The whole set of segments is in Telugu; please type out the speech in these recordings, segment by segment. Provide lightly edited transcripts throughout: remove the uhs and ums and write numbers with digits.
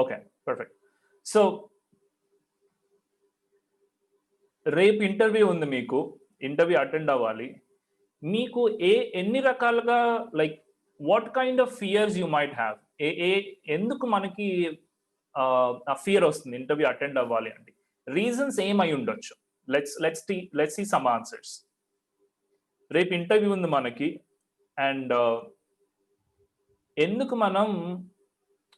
Okay, perfect. సో రేపు ఇంటర్వ్యూ ఉంది, మీకు ఇంటర్వ్యూ అటెండ్ అవ్వాలి. మీకు ఎన్ని రకాలుగా, like what kind of fears you might have? ఎందుకు మనకి ఆ ఫియర్ వస్తుంది ఇంటర్వ్యూ అటెండ్ అవ్వాలి అంటే? రీజన్స్ ఏమై ఉండొచ్చు? Let's see some answers. రేపు ఇంటర్వ్యూ ఉంది మనకి, అండ్ ఎందుకు మనం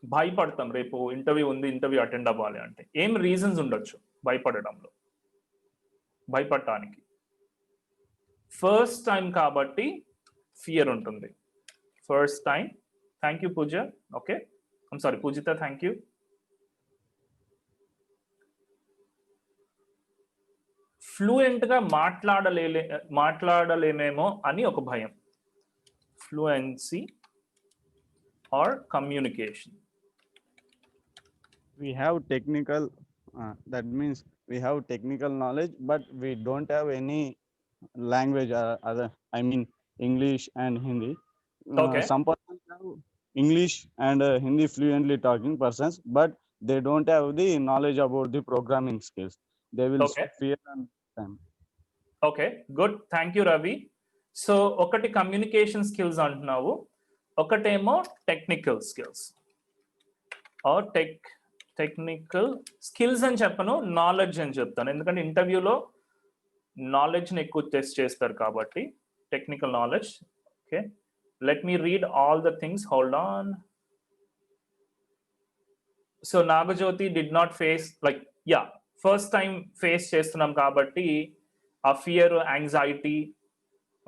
భయపడతాం? రేపు ఇంటర్వ్యూ ఉంది, ఇంటర్వ్యూ అటెండ్ అవ్వాలి అంటే ఏం రీజన్స్ ఉండొచ్చు భయపడడంలో, భయపడటానికి? ఫస్ట్ టైం కాబట్టి ఫియర్ ఉంటుంది. First time. Thank you Pooja. Okay, I'm sorry Poojitha, thank you. Fluent గా మాట్లాడలేమేమో అని ఒక భయం. Fluency or communication. We have technical, that means we have technical knowledge, but we don't have any language, other, I mean English and Hindi. Okay. Some persons have English and Hindi fluently talking persons, but they don't have the knowledge about the programming skills. They will fear and time. Okay, good, thank you Ravi. So ఒకటి కమ్యూనికేషన్ స్కిల్స్ అంటున్నావు, ఒకటేమో technical skills. Or technical skills అని చెప్పను, నాలెడ్జ్ అని చెప్తాను, ఎందుకంటే ఇంటర్వ్యూలో నాలెడ్జ్ని ఎక్కువ టెస్ట్ చేస్తారు కాబట్టి. Technical knowledge. Okay, let me read all the things, hold on. So Nagajyothi did not face, like yeah, first time face చేస్తున్నాం కాబట్టి ఆ ఫియర్, యాంగ్జైటీ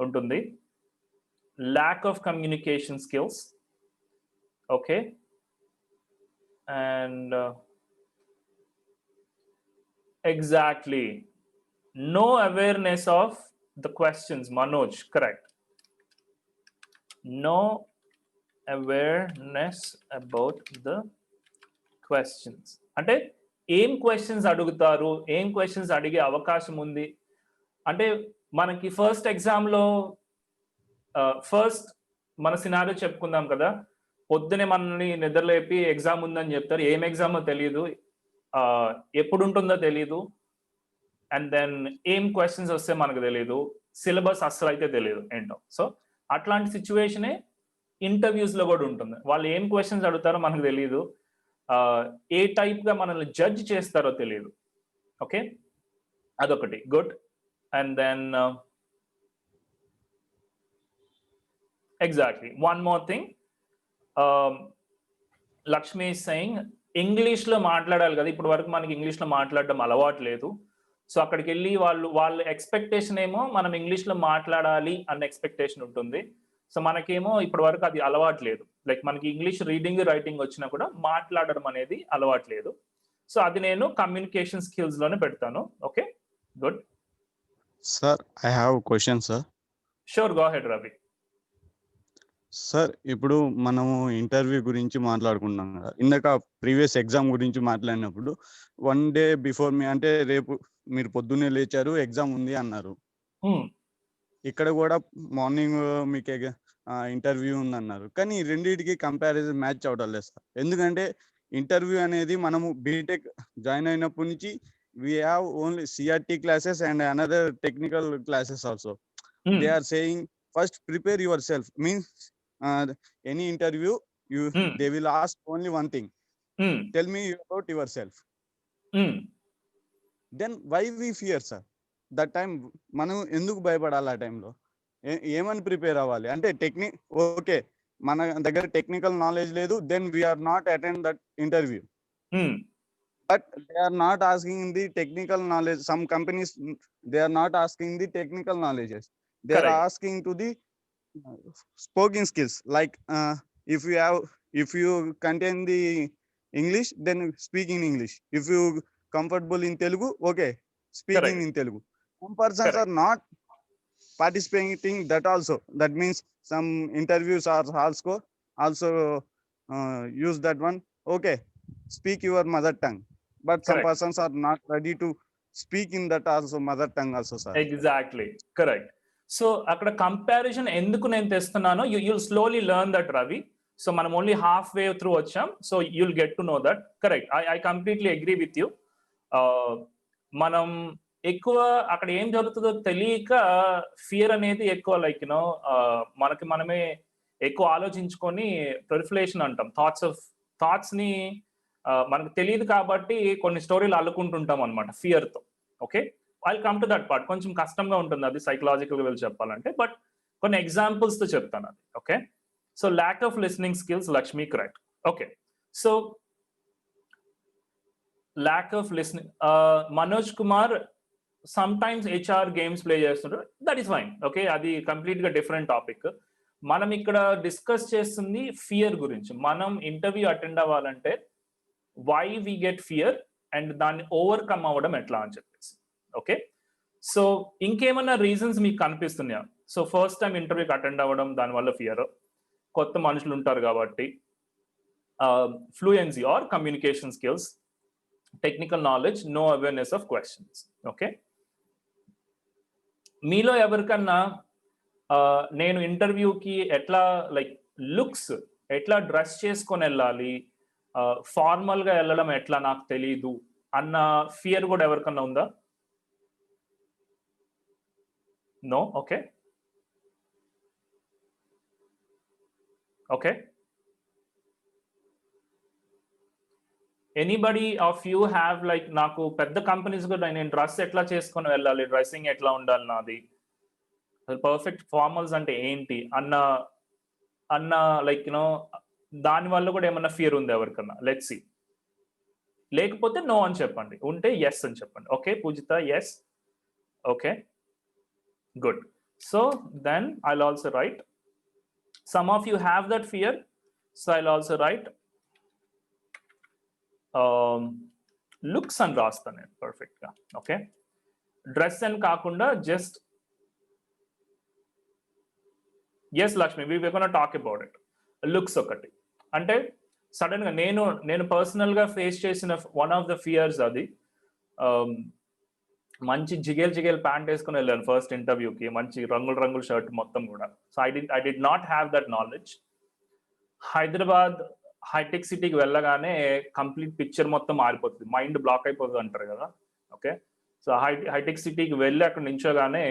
ఉంటుంది. Lack of communication skills. Okay, and exactly, no awareness of the questions. Manoj, correct. No awareness about the questions. అంటే ఏం క్వశ్చన్స్ అడుగుతారు, ఏం క్వశ్చన్స్ అడిగే అవకాశం ఉంది అంటే. మనకి ఫస్ట్ ఎగ్జామ్లో ఫస్ట్ మన సినారియో చెప్పుకుందాం కదా. పొద్దునే మనల్ని నిద్రలేపి ఎగ్జామ్ ఉందని చెప్తారు, ఏం ఎగ్జామో తెలియదు, ఎప్పుడు ఉంటుందో తెలియదు, అండ్ దెన్ ఏం క్వశ్చన్స్ వస్తే మనకు తెలియదు, సిలబస్ అస్సలు అయితే తెలియదు ఏంటో. సో అట్లాంటి సిచ్యువేషనే ఇంటర్వ్యూస్లో కూడా ఉంటుంది. వాళ్ళు ఏం క్వశ్చన్స్ అడుగుతారో మనకు తెలియదు, ఏ టైప్గా మనల్ని జడ్జ్ చేస్తారో తెలియదు. ఓకే, అదొకటి. Good. And then exactly, one more thing, Lakshmi is saying ఇంగ్లీష్లో మాట్లాడాలి కదా, ఇప్పుడు వరకు మనకి ఇంగ్లీష్లో మాట్లాడడం అలవాటు లేదు. సో అక్కడికి వెళ్ళి వాళ్ళ ఎక్స్పెక్టేషన్ ఏమో మనం ఇంగ్లీష్లో మాట్లాడాలి అన్న ఎక్స్పెక్టేషన్ ఉంటుంది. సో మనకేమో ఇప్పటి వరకు అది అలవాటు లేదు. లైక్ మనకి ఇంగ్లీష్ రీడింగ్, రైటింగ్ వచ్చినా కూడా మాట్లాడడం అనేది అలవాటు లేదు. సో అది నేను కమ్యూనికేషన్ స్కిల్స్ లోనే పెడతాను. Okay, good. Sir, I have question sir. Sure, go head Ravi. Sir, ఇప్పుడు మనము ఇంటర్వ్యూ గురించి మాట్లాడుకున్నాం కదా. ఇందాక ప్రీవియస్ ఎగ్జామ్ గురించి మాట్లాడినప్పుడు వన్ డే బిఫోర్ మీ, అంటే రేపు మీరు పొద్దున్నే లేచారు, ఎగ్జామ్ ఉంది అన్నారు. ఇక్కడ కూడా మార్నింగ్ మీకు ఇంటర్వ్యూ ఉంది అన్నారు. కానీ రెండింటికి కంపారిజన్ మ్యాచ్ అవడం లేదు సార్. ఎందుకంటే ఇంటర్వ్యూ అనేది మనము బీటెక్ జాయిన్ అయినప్పటి నుంచి we have only CRT classes and another technical classes also. They are saying first prepare yourself, means any interview they will ask only one thing, tell me about yourself. Then why we fear sir? That time మనం ఎందుకు భయపడాలి? ఆ టైంలో ఏమని ప్రిపేర్ అవ్వాలి? అంటే ఓకే, మన దగ్గర టెక్నికల్ నాలెడ్జ్ లేదు, then we are not attend that interview. But they are not asking the technical knowledge. Some companies, they are not asking the technical knowledges. They are asking to the spoken skills. Like if you contain the English, then speak in English. If you comfortable in Telugu, okay, speaking in Telugu. Some persons are not participating that also. That means some interviews are also use that one. Okay, speak your mother tongue. But some persons are not ready to speak in that also mother tongue also, sir. Exactly, correct. So అక్కడ కంపారిజన్ ఎందుకు నేను తెస్తున్నానో you'll slowly learn that, Ravi. So మనం ఓన్లీ హాఫ్ వే త్రూ వచ్చాం. So you'll get to know that. Correct, I completely agree with you. మనం ఎక్కువ అక్కడ ఏం జరుగుతుందో తెలియక ఫియర్ అనేది ఎక్కువ లైక్ యూనో మనకి మనమే ఎక్కువ ఆలోచించుకొని ప్రిఫ్లేషన్ అంటాం. థాట్స్ ని మనకు తెలియదు కాబట్టి కొన్ని స్టోరీలు అల్లుకుంటుంటాం అనమాట ఫియర్తో. Okay, I come to that part. కొంచెం కష్టంగా ఉంటుంది అది సైకలాజికల్గా వెళ్ళి చెప్పాలంటే, బట్ కొన్ని ఎగ్జాంపుల్స్తో చెప్తాను అది. Okay, so lack of listening skills, Lakshmi correct. Okay, so lack of listening, Manoj Kumar some times HR games play చేస్తుంటారు, దట్ ఈస్ ఫైన్. ఓకే, అది కంప్లీట్గా డిఫరెంట్ టాపిక్. మనం ఇక్కడ డిస్కస్ చేస్తుంది ఫియర్ గురించి. మనం ఇంటర్వ్యూ అటెండ్ అవ్వాలంటే why we get fear and దాన్ని ఓవర్కమ్ అవ్వడం ఎట్లా అని చెప్పేసి. ఓకే, సో ఇంకేమన్నా రీజన్స్ మీకు కనిపిస్తున్నాయా? సో ఫస్ట్ టైం ఇంటర్వ్యూకి అటెండ్ అవ్వడం దానివల్ల ఫియర్, కొత్త మనుషులు ఉంటారు కాబట్టి, fluency or communication skills, technical knowledge, no awareness of questions. Okay, మీలో ఎవరికన్నా నేను ఇంటర్వ్యూకి ఎట్లా లైక్ లుక్స్ ఎట్లా డ్రెస్ చేసుకొని వెళ్ళాలి, ఫార్మల్గా వెళ్ళడం ఎట్లా నాకు తెలీదు అన్న ఫియర్ కూడా ఎవరికన్నా ఉందా? No. Okay, okay, anybody of you have like నాకు పెద్ద కంపెనీస్ కూడా నేను డ్రెస్ ఎట్లా చేసుకొని వెళ్ళాలి, డ్రెస్సింగ్ ఎట్లా ఉండాలి నాది, పర్ఫెక్ట్ ఫార్మల్స్ అంటే ఏంటి అన్న లైక్ యూనో దానివల్ల కూడా ఏమన్నా ఫియర్ ఉంది ఎవరికన్నా? Let's see. లేకపోతే నో అని చెప్పండి, ఉంటే ఎస్ అని చెప్పండి. Okay Poojitha, yes. Okay, good. So then I'll also write some of you have that fear, so I'll also write looks అని రాస్తాను నేను పర్ఫెక్ట్గా. ఓకే, డ్రెస్ అని కాకుండా just yes Lakshmi, we will gonna talk about it. Looks ఒకటి అంటే సడన్ గా నేను పర్సనల్ గా ఫేస్ చేసిన వన్ ఆఫ్ ద ఫియర్స్ అది. మంచి జిగేల్ ప్యాంట్ వేసుకుని వెళ్ళాను ఫస్ట్ ఇంటర్వ్యూకి, మంచి రంగుల షర్ట్ మొత్తం కూడా. So I did not have that knowledge. Hyderabad hitech సిటీకి వెళ్ళగానే కంప్లీట్ పిక్చర్ మొత్తం మారిపోతుంది, మైండ్ బ్లాక్ అయిపోతుంది అంటారు కదా. ఓకే, సో హైటెక్ సిటీకి వెళ్ళి అక్కడ నించోగానే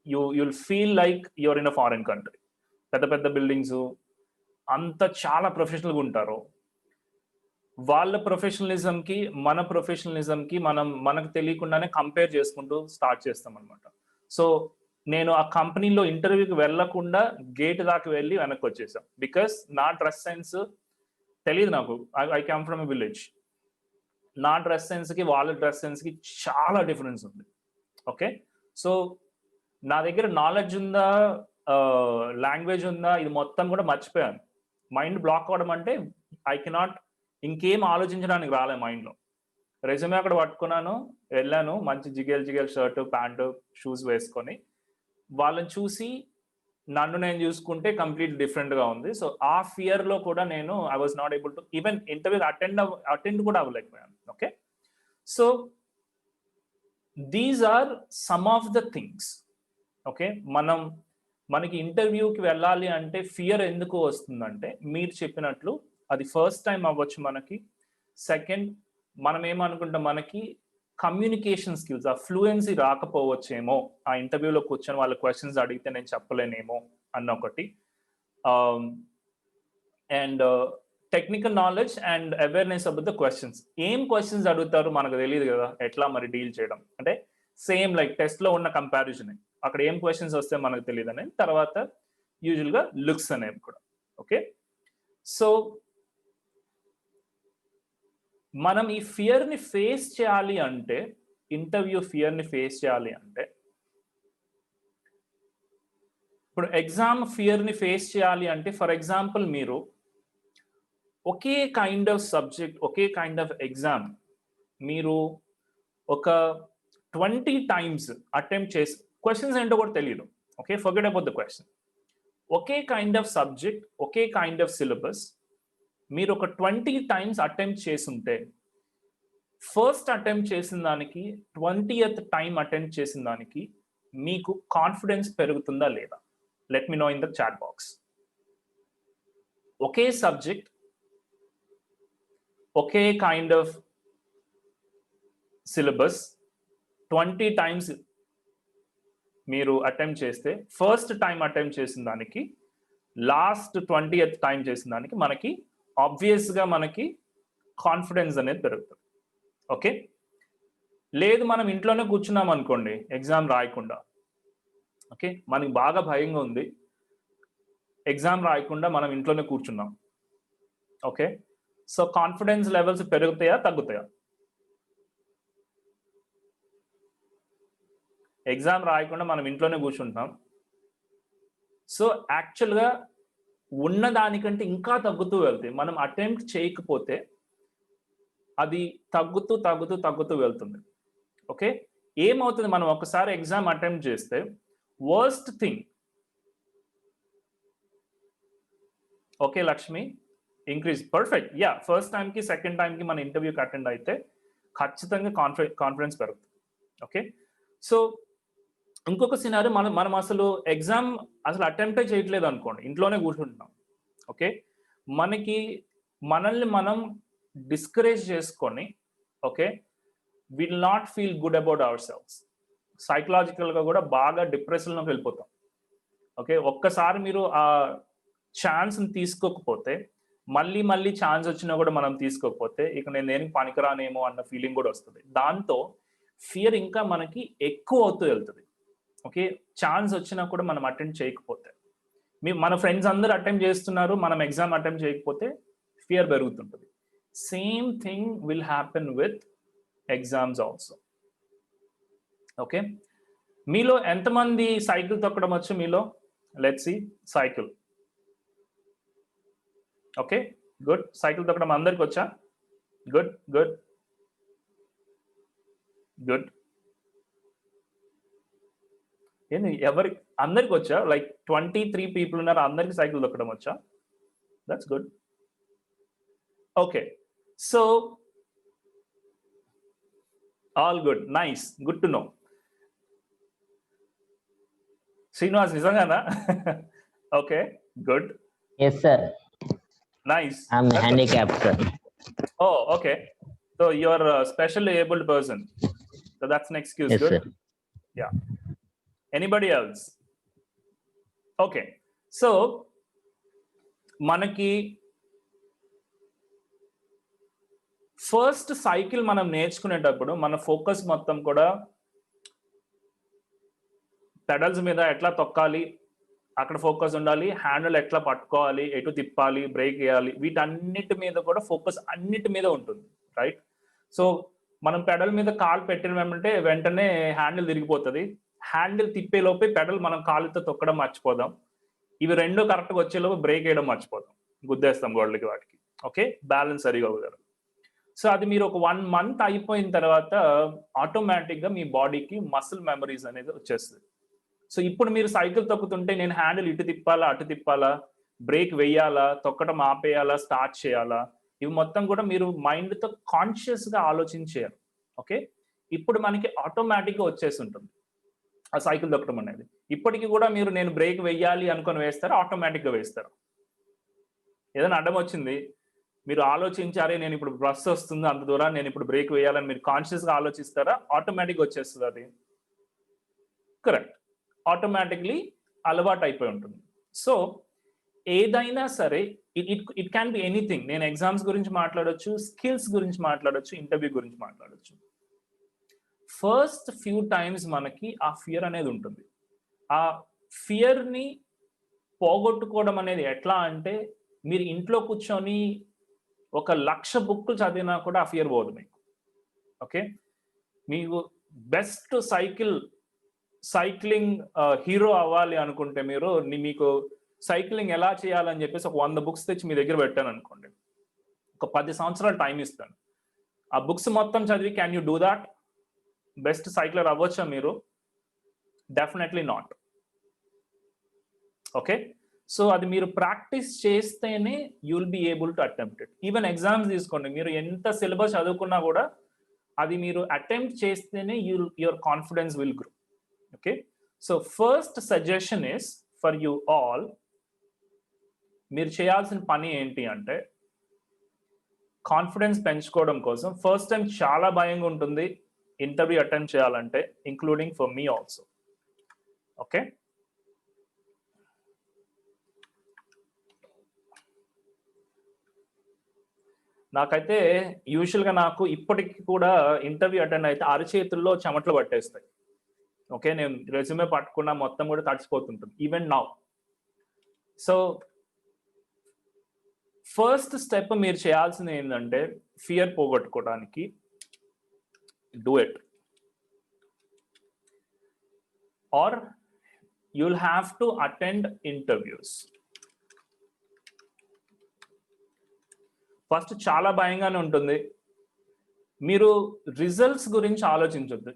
you'll feel like you're in a foreign country. పెద్ద బిల్డింగ్స్ అంతా చాలా ప్రొఫెషనల్గా ఉంటారు. వాళ్ళ ప్రొఫెషనలిజంకి మన ప్రొఫెషనలిజంకి మనకు తెలియకుండానే కంపేర్ చేసుకుంటూ స్టార్ట్ చేస్తాం అనమాట. సో నేను ఆ కంపెనీలో ఇంటర్వ్యూకి వెళ్ళకుండా గేట్ దాకా వెళ్ళి వెనక్కి వచ్చేసాం. బికాస్ నా డ్రెస్ సెన్స్ తెలియదు నాకు. I come from a village. నా డ్రెస్ సెన్స్కి వాళ్ళ డ్రెస్ సెన్స్కి చాలా డిఫరెన్స్ ఉంది. ఓకే, సో నా దగ్గర నాలెడ్జ్ ఉందా, లాంగ్వేజ్ ఉందా, ఇది మొత్తం కూడా మర్చిపోయాను. మైండ్ బ్లాక్ అవ్వడం అంటే ఐ కెనాట్ ఇంకేం ఆలోచించడానికి రాలే మైండ్లో. రెజ్యూమే అక్కడ పట్టుకున్నాను, వెళ్ళాను, మంచి జిగేల్ షర్ట్ ప్యాంటు షూస్ వేసుకొని. వాళ్ళని చూసి నన్ను నేను చూసుకుంటే కంప్లీట్ డిఫరెంట్గా ఉంది. సో ఆ ఫియర్లో కూడా నేను I was not able to even interview attend కూడా అవ్వలేకపోయాను. Okay, so these are some of the things. Okay, మనకి ఇంటర్వ్యూకి వెళ్ళాలి అంటే ఫియర్ ఎందుకు వస్తుందంటే మీరు చెప్పినట్లు అది ఫస్ట్ టైం అవ్వచ్చు మనకి. సెకండ్, మనం ఏమనుకుంటాం, మనకి కమ్యూనికేషన్ స్కిల్స్ ఆ ఫ్లూయెన్సీ రాకపోవచ్చేమో, ఆ ఇంటర్వ్యూలో కూర్చొని వాళ్ళ క్వశ్చన్స్ అడిగితే నేను చెప్పలేనేమో అన్న ఒకటి. And technical knowledge and awareness about the questions. ఏం క్వశ్చన్స్ అడుగుతారు మనకు తెలియదు కదా, ఎట్లా మరి డీల్ చేయడం అంటే సేమ్ లైక్ టెస్ట్లో ఉన్న కంపారిజన్. అక్కడ ఏం క్వశ్చన్స్ వస్తే మనకు తెలియదు అనేది. తర్వాత యూజువల్గా లుక్స్ అనేవి కూడా. ఓకే, సో మనం ఈ ఫియర్ని ఫేస్ చేయాలి అంటే, ఇంటర్వ్యూ ఫియర్ని ఫేస్ చేయాలి అంటే, ఇప్పుడు ఎగ్జామ్ ఫియర్ని ఫేస్ చేయాలి అంటే, ఫర్ ఎగ్జాంపుల్ మీరు ఒకే కైండ్ ఆఫ్ సబ్జెక్ట్, ఒకే కైండ్ ఆఫ్ ఎగ్జామ్ మీరు ఒక 20 times అటెంప్ట్ చేసి క్వశ్చన్స్ ఏంటో కూడా తెలియదు. Okay, forget about the question. Okay kind of subject, ఒకే కైండ్ ఆఫ్ సిలబస్ మీరు ఒక 20 times అటెంప్ట్ చేసుంటే, ఫస్ట్ అటెంప్ట్ చేసిన దానికి 20th time అటెంప్ట్ చేసిన దానికి మీకు కాన్ఫిడెన్స్ పెరుగుతుందా లేదా? Let me know in the chat box. ఒకే సబ్జెక్ట్, ఒకే కైండ్ ఆఫ్ సిలబస్ 20 times మీరు అటెంప్ట్ చేస్తే ఫస్ట్ టైం అటెంప్ట్ చేసిన దానికి లాస్ట్ 20th టైం చేసిన దానికి మనకి ఆబ్వియస్గా మనకి కాన్ఫిడెన్స్ అనేది పెరుగుతుంది. ఓకే, లేదు మనం ఇంట్లోనే కూర్చున్నాం అనుకోండి ఎగ్జామ్ రాయకుండా. ఓకే, మనకి బాగా భయంగా ఉంది, ఎగ్జామ్ రాయకుండా మనం ఇంట్లోనే కూర్చున్నాం. ఓకే, సో కాన్ఫిడెన్స్ లెవెల్స్ పెరుగుతాయా తగ్గుతాయా? ఎగ్జామ్ రాయకుండా మనం ఇంట్లోనే కూర్చుంటాం. సో యాక్చువల్గా ఉన్న దానికంటే ఇంకా తగ్గుతూ వెళ్తాయి. మనం అటెంప్ట్ చేయకపోతే అది తగ్గుతూ తగ్గుతూ తగ్గుతూ వెళ్తుంది. ఓకే, ఏమవుతుంది మనం ఒకసారి ఎగ్జామ్ అటెంప్ట్ చేస్తే worst thing, okay Lakshmi increase perfect, yeah first టైంకి సెకండ్ టైంకి మన ఇంటర్వ్యూకి అటెండ్ అయితే ఖచ్చితంగా కాన్ఫిడెన్స్ పెరుగుతుంది. ఓకే, సో ఇంకొక సినారీ, మనం అసలు ఎగ్జామ్ అసలు అటెంప్టే చేయట్లేదు అనుకోండి, ఇంట్లోనే కూర్చుంటున్నాం. ఓకే, మనల్ని మనం డిస్కరేజ్ చేసుకొని, okay, will not feel good about our selves, సైకలాజికల్గా కూడా బాగా డిప్రెషన్లోకి వెళ్ళిపోతాం. ఓకే, ఒక్కసారి మీరు ఆ ఛాన్స్ని తీసుకోకపోతే మళ్ళీ ఛాన్స్ వచ్చినా కూడా మనం తీసుకోకపోతే ఇక నేను దేనికి పనికిరానేమో అన్న ఫీలింగ్ కూడా వస్తుంది. దాంతో ఫియర్ ఇంకా మనకి ఎక్కువ అవుతూ వెళ్తుంది. ఓకే, ఛాన్స్ వచ్చినా కూడా మనం అటెంప్ట్ చేయకపోతే, మన ఫ్రెండ్స్ అందరూ అటెంప్ట్ చేస్తున్నారు, మనం ఎగ్జామ్ అటెంప్ట్ చేయకపోతే ఫియర్ పెరుగుతుంటుంది. Same thing will happen with exams also. Okay, మీలో ఎంతమంది సైకిల్ తొక్కడం వచ్చు? మీలో let's see cycle. Okay, good. Cycle తొక్కడం అందరికి వచ్చా? Good good good. ఏంది అందరికి వచ్చా? లైక్ 23 people ఉన్నారు, అందరికి సైకిల్ తొక్కడం వచ్చా? That's good. Okay, so all good, nice, good to know. Srinivas నిజంగానా? Okay, good. Yes, sir. Nice. I'm handicapped, sir. Oh, okay. So you're a specially abled person. So that's an excuse. Yes, good. sir. Yeah. Anybody else? Okay. So మనకి ఫస్ట్ సైకిల్ మనం నేర్చుకునేటప్పుడు మన ఫోకస్ మొత్తం కూడా పెడల్స్ మీద ఎట్లా తొక్కాలి, అక్కడ ఫోకస్ ఉండాలి, హ్యాండిల్ ఎట్లా పట్టుకోవాలి, ఎటు తిప్పాలి, బ్రేక్ వేయాలి, వీటన్నిటి మీద కూడా ఫోకస్ అన్నిటి మీద ఉంటుంది, రైట్? సో మనం పెడల్ మీద కాలు పెట్టినామంటే వెంటనే హ్యాండిల్ తిరిగిపోతుంది, హ్యాండిల్ తిప్పేలోపే పెడల్ మనం కాలుతో తొక్కడం మర్చిపోదాం, ఇవి రెండు కరెక్ట్గా వచ్చేలోపు బ్రేక్ వేయడం మర్చిపోదాం, గుద్దేస్తాం గోడలకి వాటికి. ఓకే, బ్యాలెన్స్ సరిగా కుదరదు. సో అది మీరు ఒక 1 month అయిపోయిన తర్వాత ఆటోమేటిక్గా మీ బాడీకి మసిల్ మెమరీస్ అనేది వచ్చేస్తుంది. సో ఇప్పుడు మీరు సైకిల్ తొక్కుతుంటే నేను హ్యాండిల్ ఇటు తిప్పాలా, అటు తిప్పాలా, బ్రేక్ వేయాలా, తొక్కడం ఆపేయాలా, స్టార్ట్ చేయాలా, ఇవి మొత్తం కూడా మీరు మైండ్తో కాన్షియస్గా ఆలోచించేయాలి. ఓకే, ఇప్పుడు మనకి ఆటోమేటిక్గా వచ్చేసి ఉంటుంది ఆ సైకిల్ తొక్కడం అనేది. ఇప్పటికీ కూడా మీరు నేను బ్రేక్ వేయాలి అనుకొని వేస్తారా, ఆటోమేటిక్గా వేస్తారా? ఏదైనా అడ్డం వచ్చింది, మీరు ఆలోచించారే నేను ఇప్పుడు బస్ వస్తుంది అంత దూరం, నేను ఇప్పుడు బ్రేక్ వేయాలని మీరు కాన్షియస్గా ఆలోచిస్తారా, ఆటోమేటిక్గా వచ్చేస్తుంది అది? కరెక్ట్, ఆటోమేటిక్లీ అలవాటు అయిపోయి ఉంటుంది. సో ఏదైనా సరే ఇట్ క్యాన్ బి ఎనీథింగ్. నేను ఎగ్జామ్స్ గురించి మాట్లాడొచ్చు, స్కిల్స్ గురించి మాట్లాడొచ్చు, ఇంటర్వ్యూ గురించి మాట్లాడొచ్చు. ఫస్ట్ ఫ్యూ టైమ్స్ మనకి ఆ ఫియర్ అనేది ఉంటుంది. ఆ ఫియర్ని పోగొట్టుకోవడం అనేది ఎట్లా అంటే, మీరు ఇంట్లో కూర్చొని 1,00,000 బుక్లు చదివినా కూడా ఆ ఫియర్ పోదు మీకు. ఓకే, మీకు బెస్ట్ సైక్లింగ్ హీరో అవ్వాలి అనుకుంటే మీకు సైక్లింగ్ ఎలా చేయాలని చెప్పేసి ఒక 100 బుక్స్ తెచ్చి మీ దగ్గర పెట్టాను అనుకోండి, ఒక 10 సంవత్సరాలు టైం ఇస్తాను, ఆ బుక్స్ మొత్తం చదివి can you do that? Best cycler అవ్వచ్చా మీరు? Definitely not. ఓకే, సో అది మీరు ప్రాక్టీస్ చేస్తేనే you will be able to attempt it. Even exams తీసుకోండి, మీరు ఎంత సిలబస్ చదువుకున్నా కూడా అది మీరు అటెంప్ట్ చేస్తేనే your confidence will grow. Okay, so first suggestion is for you all, మీరు చేయాల్సిన పని ఏంటి అంటే కాన్ఫిడెన్స్ పెంచుకోవడం కోసం ఫస్ట్ టైం చాలా భయంగా ఉంటుంది ఇంటర్వ్యూ అటెండ్ చేయాలంటే, including for me also. Okay, నాకైతే యూజువల్గా నాకు ఇప్పటికి కూడా ఇంటర్వ్యూ అటెండ్ అయితే అరచేతుల్లో చెమటలు పట్టేస్తాయి. ఓకే, నేను రెజ్యూమే పట్టుకున్న మొత్తం కూడా తడిసిపోతుంటుంది even now. So first step మీరు చేయాల్సింది ఏంటంటే ఫియర్ పోగొట్టుకోవడానికి do it, or you'll have to attend interviews. First చాలా భయంగానే ఉంటుంది. మీరు రిజల్ట్స్ గురించి ఆలోచించొద్దు.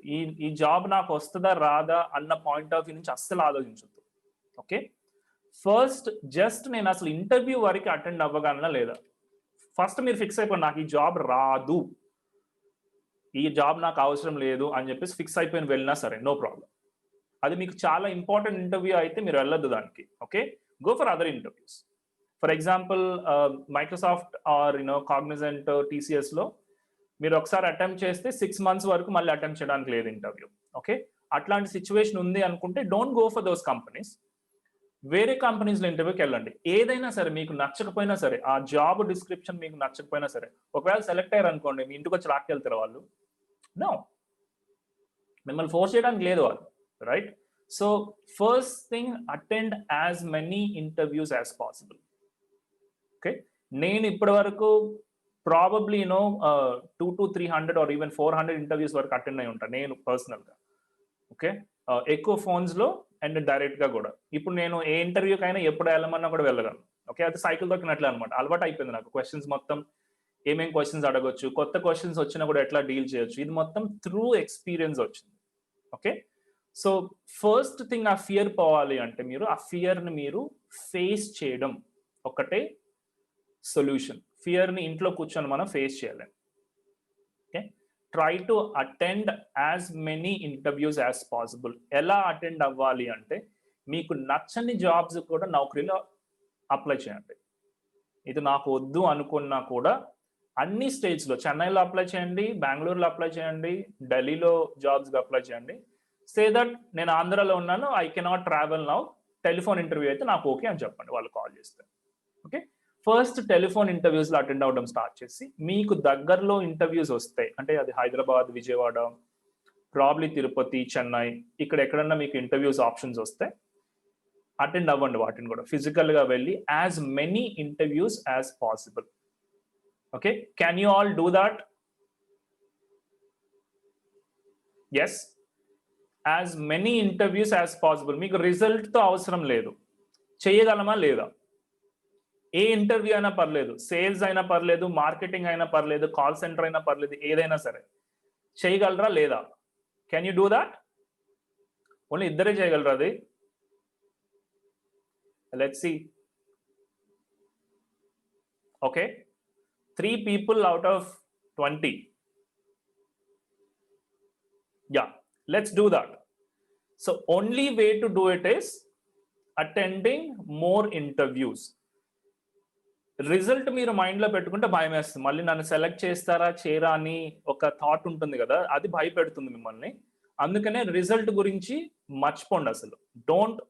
ఈ జాబ్ నాకు వస్తుందా రాదా అన్న పాయింట్ ఆఫ్ వ్యూ నుంచి అస్సలు ఆలోచించొద్దు. ఓకే, ఫస్ట్ జస్ట్ నేను అసలు ఇంటర్వ్యూ వరకు అటెండ్ అవ్వగలనా లేదా, ఫస్ట్ మీరు ఫిక్స్ అయిపోయి నాకు ఈ జాబ్ రాదు, ఈ జాబ్ నాకు అవసరం లేదు అని చెప్పేసి ఫిక్స్ అయిపోయిన వెళ్ళినా సరే నో ప్రాబ్లం. అది మీకు చాలా ఇంపార్టెంట్ ఇంటర్వ్యూ అయితే మీరు వెళ్ళొద్దు దానికి. Okay, go for other interviews. For example Microsoft or Cognizant, TCS లో మీరు ఒకసారి అటెంప్ట్ చేస్తే 6 months వరకు మళ్ళీ అటెంప్ట్ చేయడానికి లేదు ఇంటర్వ్యూ. ఓకే, అట్లాంటి సిచ్యువేషన్ ఉంది అనుకుంటే don't go for those companies. వేరే కంపెనీస్లో ఇంటర్వ్యూకి వెళ్ళండి. ఏదైనా సరే మీకు నచ్చకపోయినా సరే, ఆ జాబ్ డిస్క్రిప్షన్ మీకు నచ్చకపోయినా సరే, ఒకవేళ సెలెక్ట్ అయ్యారు అనుకోండి, మీ ఇంటికి వచ్చి రాకెళ్తారు వాళ్ళు. నో, మిమ్మల్ని ఫోర్స్ చేయడానికి లేదు వాళ్ళు, right? So first thing, attend as many interviews as possible. Okay, నేను ఇప్పటి వరకు probably 200 to 300 or even 400 interviews వరకు అటెండ్ అయి ఉంటాను నేను పర్సనల్గా. ఓకే, ఎక్కువ ఫోన్స్లో అండ్ డైరెక్ట్గా కూడా. ఇప్పుడు నేను ఏ ఇంటర్వ్యూకైనా ఎప్పుడు వెళ్ళమన్నా కూడా వెళ్ళగలను. ఓకే, అది సైకిల్ దొక్కినట్లే అనమాట, అలవాటు అయిపోయింది నాకు. క్వశ్చన్స్ మొత్తం ఏమేం క్వశ్చన్స్ అడగొచ్చు, కొత్త క్వశ్చన్స్ వచ్చినా కూడా ఎట్లా డీల్ చేయొచ్చు, ఇది మొత్తం త్రూ ఎక్స్పీరియన్స్ వచ్చింది. ఓకే, సో ఫస్ట్ థింగ్, ఆ ఫియర్ పోవాలి అంటే మీరు ఆ ఫియర్ని మీరు ఫేస్ చేయడం ఒకటే సొల్యూషన్. ఫియర్ని ఇంట్లో కూర్చొని మనం ఫేస్ చేయలేం. Okay, try to attend as many interviews as possible. ఎలా అటెండ్ అవ్వాలి అంటే మీకు నచ్చని జాబ్స్ కూడా నౌకరీలో అప్లై చేయండి. ఇది నాకు వద్దు అనుకున్నా కూడా అన్ని స్టేట్స్లో, చెన్నైలో అప్లై చేయండి, బెంగళూరులో అప్లై చేయండి, ఢిల్లీలో జాబ్స్కి అప్లై చేయండి. సే దట్ నేను ఆంధ్రాలో ఉన్నాను, I cannot travel now, telephone interview అయితే నాకు ఓకే అని చెప్పండి వాళ్ళు కాల్ చేస్తే. ఓకే, ఫస్ట్ టెలిఫోన్ ఇంటర్వ్యూస్లో అటెండ్ అవ్వడం స్టార్ట్ చేసి మీకు దగ్గరలో ఇంటర్వ్యూస్ వస్తాయి అంటే అది హైదరాబాద్, విజయవాడ, ప్రాబ్లీ తిరుపతి, చెన్నై, ఇక్కడ ఎక్కడన్నా మీకు ఇంటర్వ్యూస్ ఆప్షన్స్ వస్తే అటెండ్ అవ్వండి వాటిని కూడా. ఫిజికల్గా వెళ్ళి as many interviews as possible. Okay, can you all do that? Yes, as many interviews as possible. మీకు రిజల్ట్తో అవసరం లేదు, చేయగలమా లేదా? ఏ ఇంటర్వ్యూ అయినా పర్లేదు, సేల్స్ అయినా పర్లేదు, మార్కెటింగ్ అయినా పర్లేదు, కాల్ సెంటర్ అయినా పర్లేదు, ఏదైనా సరే చేయగలరా లేదా? Can you do that? Only ఇద్దరే చేయగలరా అది? Let's see. Okay, 3 people out of 20. Yeah, let's do that. So only way to do it is attending more interviews. Result మీరు మైండ్లో పెట్టుకుంటే భయం వేస్తుంది, మళ్ళీ నన్ను సెలెక్ట్ చేస్తారా చేయరా అని ఒక థాట్ ఉంటుంది కదా, అది భయపెడుతుంది మిమ్మల్ని. అందుకనే రిజల్ట్ గురించి మర్చిపోండి అసలు. Don't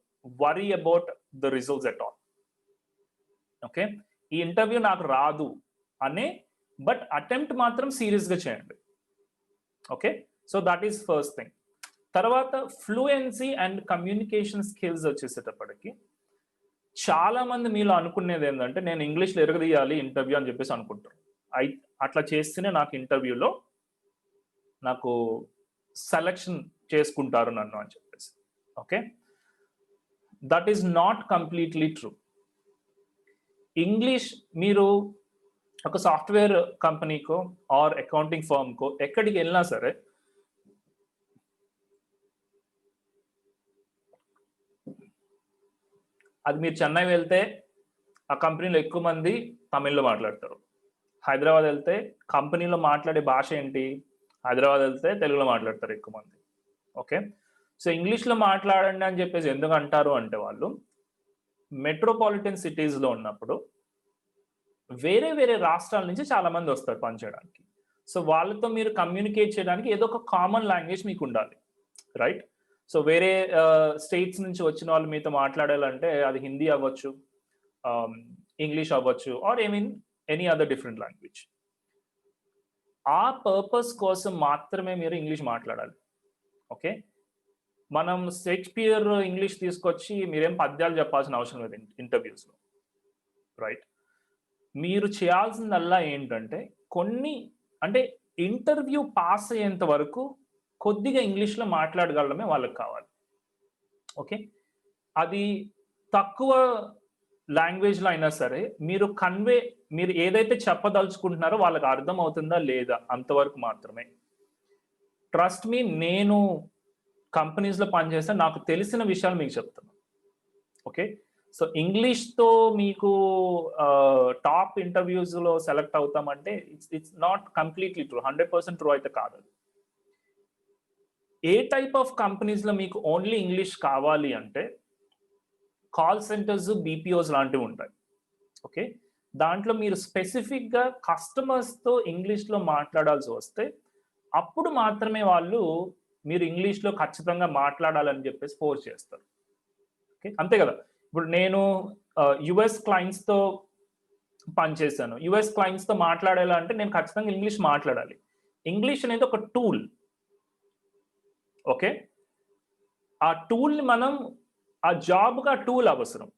worry about the results at all. Okay, ఈ ఇంటర్వ్యూ నాకు రాదు అనే, బట్ అటెంప్ట్ మాత్రం సీరియస్గా చేయండి. Okay, so that is first thing. తర్వాత ఫ్లూయెన్సీ అండ్ కమ్యూనికేషన్ స్కిల్స్ వచ్చేసేటప్పటికి చాలా మంది మీలో అనుకునేది ఏంటంటే నేను ఇంగ్లీష్లో ఎరగదీయాలి ఇంటర్వ్యూ అని చెప్పేసి అనుకుంటారు. అట్లా చేస్తేనే నాకు ఇంటర్వ్యూలో నాకు సెలెక్షన్ చేసుకుంటారు నన్ను అని చెప్పేసి. Okay, that is not completely true. English మీరు ఒక సాఫ్ట్వేర్ కంపెనీకో ఆర్ అకౌంటింగ్ ఫర్మ్కో ఎక్కడికి వెళ్ళినా సరే అది మీరు చెన్నై వెళ్తే ఆ కంపెనీలో ఎక్కువ మంది తమిళ్లో మాట్లాడతారు. హైదరాబాద్ వెళ్తే కంపెనీలో మాట్లాడే భాష ఏంటి? హైదరాబాద్ వెళ్తే తెలుగులో మాట్లాడతారు ఎక్కువ మంది. ఓకే, సో ఇంగ్లీష్లో మాట్లాడండి అని చెప్పేసి ఎందుకు అంటారు అంటే వాళ్ళు మెట్రోపాలిటన్ సిటీస్లో ఉన్నప్పుడు వేరే వేరే రాష్ట్రాల నుంచి చాలా మంది వస్తారు పనిచేయడానికి. సో వాళ్ళతో మీరు కమ్యూనికేట్ చేయడానికి ఏదో ఒక కామన్ లాంగ్వేజ్ మీకు ఉండాలి, రైట్? సో వేరే స్టేట్స్ నుంచి వచ్చిన వాళ్ళు మీతో మాట్లాడాలంటే అది హిందీ అవ్వచ్చు, ఇంగ్లీష్ అవ్వచ్చు, or any other different language. ఆ పర్పస్ కోసం మాత్రమే మీరు ఇంగ్లీష్ మాట్లాడాలి. ఓకే, మనం షేక్స్పియర్ ఇంగ్లీష్ తీసుకొచ్చి మీరేం పద్యాలు చెప్పాల్సిన అవసరం లేదు ఇంటర్వ్యూస్లో, రైట్? మీరు చేయాల్సిందల్లా ఏంటంటే అంటే ఇంటర్వ్యూ పాస్ అయ్యేంత వరకు కొద్దిగా ఇంగ్లీష్లో మాట్లాడగలమే వాళ్ళకి కావాలి. ఓకే, అది తక్కువ లాంగ్వేజ్లో అయినా సరే మీరు ఏదైతే చెప్పదలుచుకుంటున్నారో వాళ్ళకి అర్థం అవుతుందా లేదా అంతవరకు మాత్రమే. ట్రస్ట్ మీ, నేను కంపెనీస్లో పనిచేస్తే నాకు తెలిసిన విషయాలు మీకు చెప్తాను. ఓకే, సో ఇంగ్లీష్తో మీకు టాప్ ఇంటర్వ్యూస్లో సెలెక్ట్ అవుతామంటే it's not completely true, 100% true అయితే కాదు. ఏ టైప్ ఆఫ్ కంపెనీస్లో మీకు ఓన్లీ ఇంగ్లీష్ కావాలి అంటే కాల్ సెంటర్స్, బీపీఓస్ లాంటివి ఉంటాయి. ఓకే, దాంట్లో మీరు స్పెసిఫిక్గా కస్టమర్స్తో ఇంగ్లీష్లో మాట్లాడాల్సి వస్తే అప్పుడు మాత్రమే వాళ్ళు మీరు ఇంగ్లీష్లో ఖచ్చితంగా మాట్లాడాలని చెప్పేసి ఫోర్స్ చేస్తారు. ఓకే, అంతే కదా. ఇప్పుడు నేను యుఎస్ క్లయింట్స్తో పనిచేశాను. యుఎస్ క్లయింట్స్తో మాట్లాడాలి అంటే నేను ఖచ్చితంగా ఇంగ్లీష్ మాట్లాడాలి. ఇంగ్లీష్ అనేది ఒక టూల్. ఓకే, ఆ టూల్ని మనం ఆ జాబ్గా టూల్ అవసరం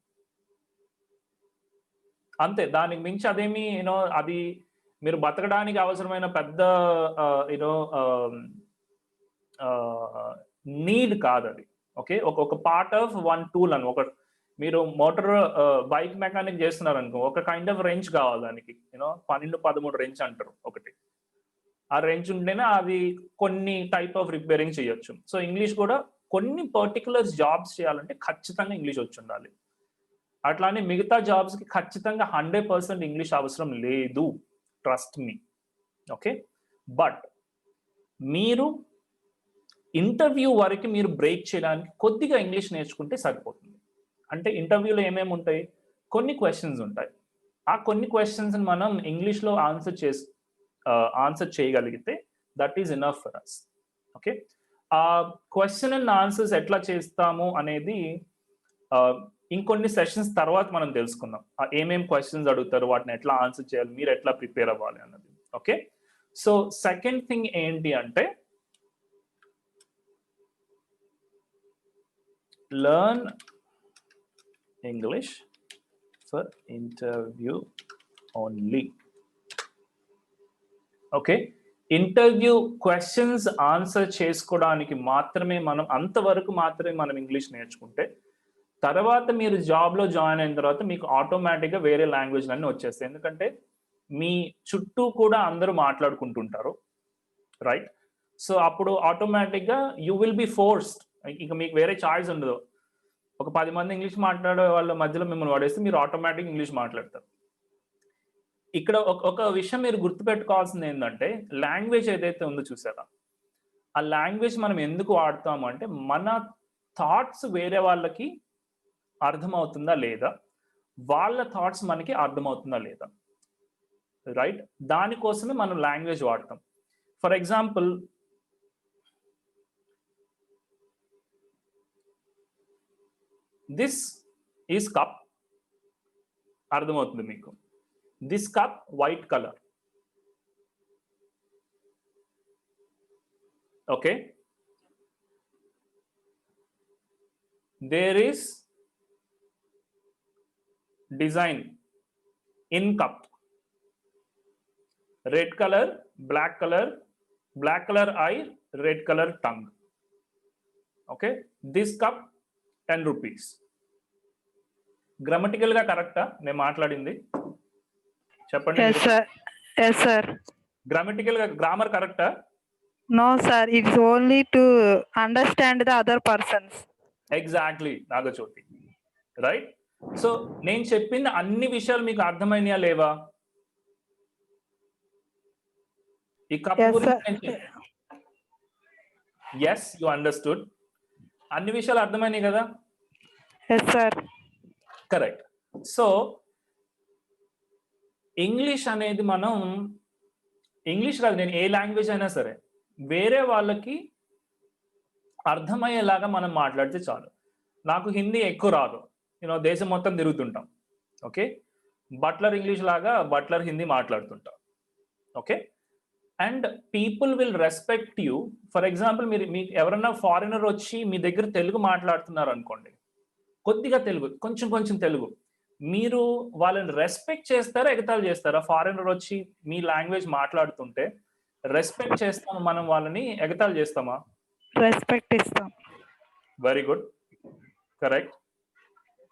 అంతే. దానికి మించి అదేమి అది మీరు బతకడానికి అవసరమైన పెద్ద నీడ్ కాదు అది. ఓకే, ఒక పార్ట్ ఆఫ్ వన్ టూల్ అని. మీరు మోటార్ బైక్ మెకానిక్ చేస్తున్నారు అనుకో, ఒక కైండ్ ఆఫ్ రేంజ్ కావాలి దానికి, 12-13 రేంజ్ అంటారు ఒకటి. ఆ రేంజ్ ఉంటేనే అది కొన్ని టైప్ ఆఫ్ రిపేరింగ్ చేయొచ్చు. సో ఇంగ్లీష్ కూడా కొన్ని పర్టికులర్ జాబ్స్ చేయాలంటే ఖచ్చితంగా ఇంగ్లీష్ వచ్చి ఉండాలి. అట్లానే మిగతా జాబ్స్కి ఖచ్చితంగా 100% ఇంగ్లీష్ అవసరం లేదు, ట్రస్ట్ మీ. ఓకే, బట్ మీరు ఇంటర్వ్యూ వరకు మీరు బ్రేక్ చేయడానికి కొద్దిగా ఇంగ్లీష్ నేర్చుకుంటే సరిపోతుంది. అంటే ఇంటర్వ్యూలో ఏమేమి ఉంటాయి, కొన్ని క్వశ్చన్స్ ఉంటాయి. ఆ కొన్ని క్వశ్చన్స్ మనం ఇంగ్లీష్లో ఆన్సర్ చేయగలిగితే that is enough for us. Okay, ఆ క్వశ్చన్ అండ్ ఆన్సర్స్ ఎట్లా చేస్తాము అనేది ఇంకొన్ని సెషన్స్ తర్వాత మనం తెలుసుకుందాం. ఏమేం క్వశ్చన్స్ అడుగుతారు, వాటిని ఎట్లా ఆన్సర్ చేయాలి, మీరు ఎట్లా ప్రిపేర్ అవ్వాలి అన్నది. ఓకే, సో సెకండ్ థింగ్ ఏంటి అంటే learn English for interview only. Okay, interview questions answer చేసుకోవడానికి మాత్రమే అంతవరకు మాత్రమే మనం ఇంగ్లీష్ నేర్చుకుంటే తర్వాత మీరు జాబ్లో జాయిన్ అయిన తర్వాత మీకు ఆటోమేటిక్గా వేరే లాంగ్వేజ్ అన్నీ వచ్చేస్తాయి. ఎందుకంటే మీ చుట్టూ కూడా అందరూ మాట్లాడుకుంటుంటారు, రైట్? సో అప్పుడు ఆటోమేటిక్గా యూ విల్ బి ఫోర్స్డ్, ఇంకా మీకు వేరే చాయిస్ ఉండదు. ఒక 10 మంది ఇంగ్లీష్ మాట్లాడే వాళ్ళ మధ్యలో మిమ్మల్ని పడేస్తే మీరు ఆటోమేటిక్ ఇంగ్లీష్ మాట్లాడతారు. ఇక్కడ ఒక విషయం మీరు గుర్తుపెట్టుకోవాల్సింది ఏంటంటే, లాంగ్వేజ్ ఏదైతే ఉందో చూసారా, ఆ లాంగ్వేజ్ మనం ఎందుకు వాడతాము అంటే మన థాట్స్ వేరే వాళ్ళకి అర్థమవుతుందా లేదా, వాళ్ళ థాట్స్ మనకి అర్థమవుతుందా లేదా, రైట్? దానికోసమే మనం లాంగ్వేజ్ వాడతాం. For example, this is cup, అర్థమవుతుంది మీకు. This cup white colour. Okay, there is design in cup, red colour, black colour eye, red colour tongue. Okay, this cup 10 rupees. Grammatical గా కరెక్టా నేను మాట్లాడింది? చెప్పండి. Yes sir. గ్రామటికల్ గా గ్రామర్ కరెక్టా? No sir, it's only to understand the other persons. Exactly Nagajyothi, right? So నేను చెప్పిన అన్ని విషయాలు మీకు అర్థమైనయా లేవా? ఈ కప్ గురించి yes you understood, అన్ని విషయాలు అర్థమైనాయి కదా? Yes sir. Correct. So English అనేది మనం ఇంగ్లీష్ కాదు, నేను ఏ లాంగ్వేజ్ అయినా సరే వేరే వాళ్ళకి అర్థమయ్యేలాగా మనం మాట్లాడితే చాలు. నాకు హిందీ ఎక్కువ రాదు, దేశం మొత్తం తిరుగుతుంటాం. ఓకే, బట్లర్ ఇంగ్లీష్ లాగా బట్లర్ హిందీ మాట్లాడుతుంటాం. Okay, and people will respect you. For example, మీకు ఎవరన్నా ఫారినర్ వచ్చి మీ దగ్గర తెలుగు మాట్లాడుతున్నారు అనుకోండి, కొద్దిగా తెలుగు, కొంచెం తెలుగు, మీరు వాళ్ళని రెస్పెక్ట్ చేస్తారా, ఎగతాళి చేస్తారా? ఫారినర్ వచ్చి మీ లాంగ్వేజ్ మాట్లాడుతుంటే రెస్పెక్ట్ చేస్తాము మనం వాళ్ళని, ఎగతాళి చేస్తామా? రెస్పెక్ట్ ఇస్తాం. Very good, correct,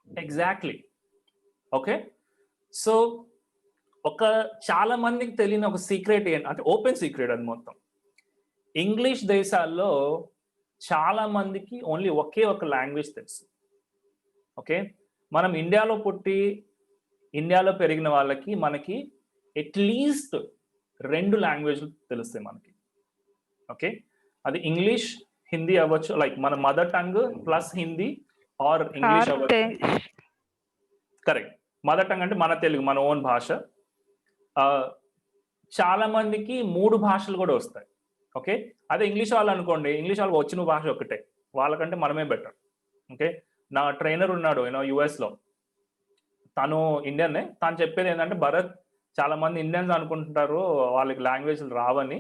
exactly. Okay, so చాలా మందికి తెలియని ఒక సీక్రెట్ అంటే ఓపెన్ సీక్రెట్ అది మొత్తం. ఇంగ్లీష్ దేశాల్లో చాలా మందికి ఓన్లీ ఒకే ఒక లాంగ్వేజ్ తెలుసు. ఓకే, మనం ఇండియాలో పుట్టి ఇండియాలో పెరిగిన వాళ్ళకి మనకి అట్లీస్ట్ 2 లాంగ్వేజ్లు తెలుస్తాయి మనకి. ఓకే, అది ఇంగ్లీష్ హిందీ అవ్వచ్చు, లైక్ మన mother tongue plus Hindi or English అవ్వచ్చు. కరెక్ట్, మదర్ టంగ్ అంటే మన తెలుగు, మన ఓన్ భాష. చాలా మందికి 3 భాషలు కూడా వస్తాయి. ఓకే, అదే ఇంగ్లీష్ వాళ్ళు అనుకోండి, ఇంగ్లీష్ వాళ్ళకి వచ్చిన భాష ఒకటే, వాళ్ళకంటే మనమే బెటర్. ఓకే, నా ట్రైనర్ ఉన్నాడు యుఎస్లో, తను ఇండియన్నే. తను చెప్పేది ఏంటంటే, భరత్, చాలా మంది ఇండియన్స్ అనుకుంటుంటారు వాళ్ళకి లాంగ్వేజ్లు రావని.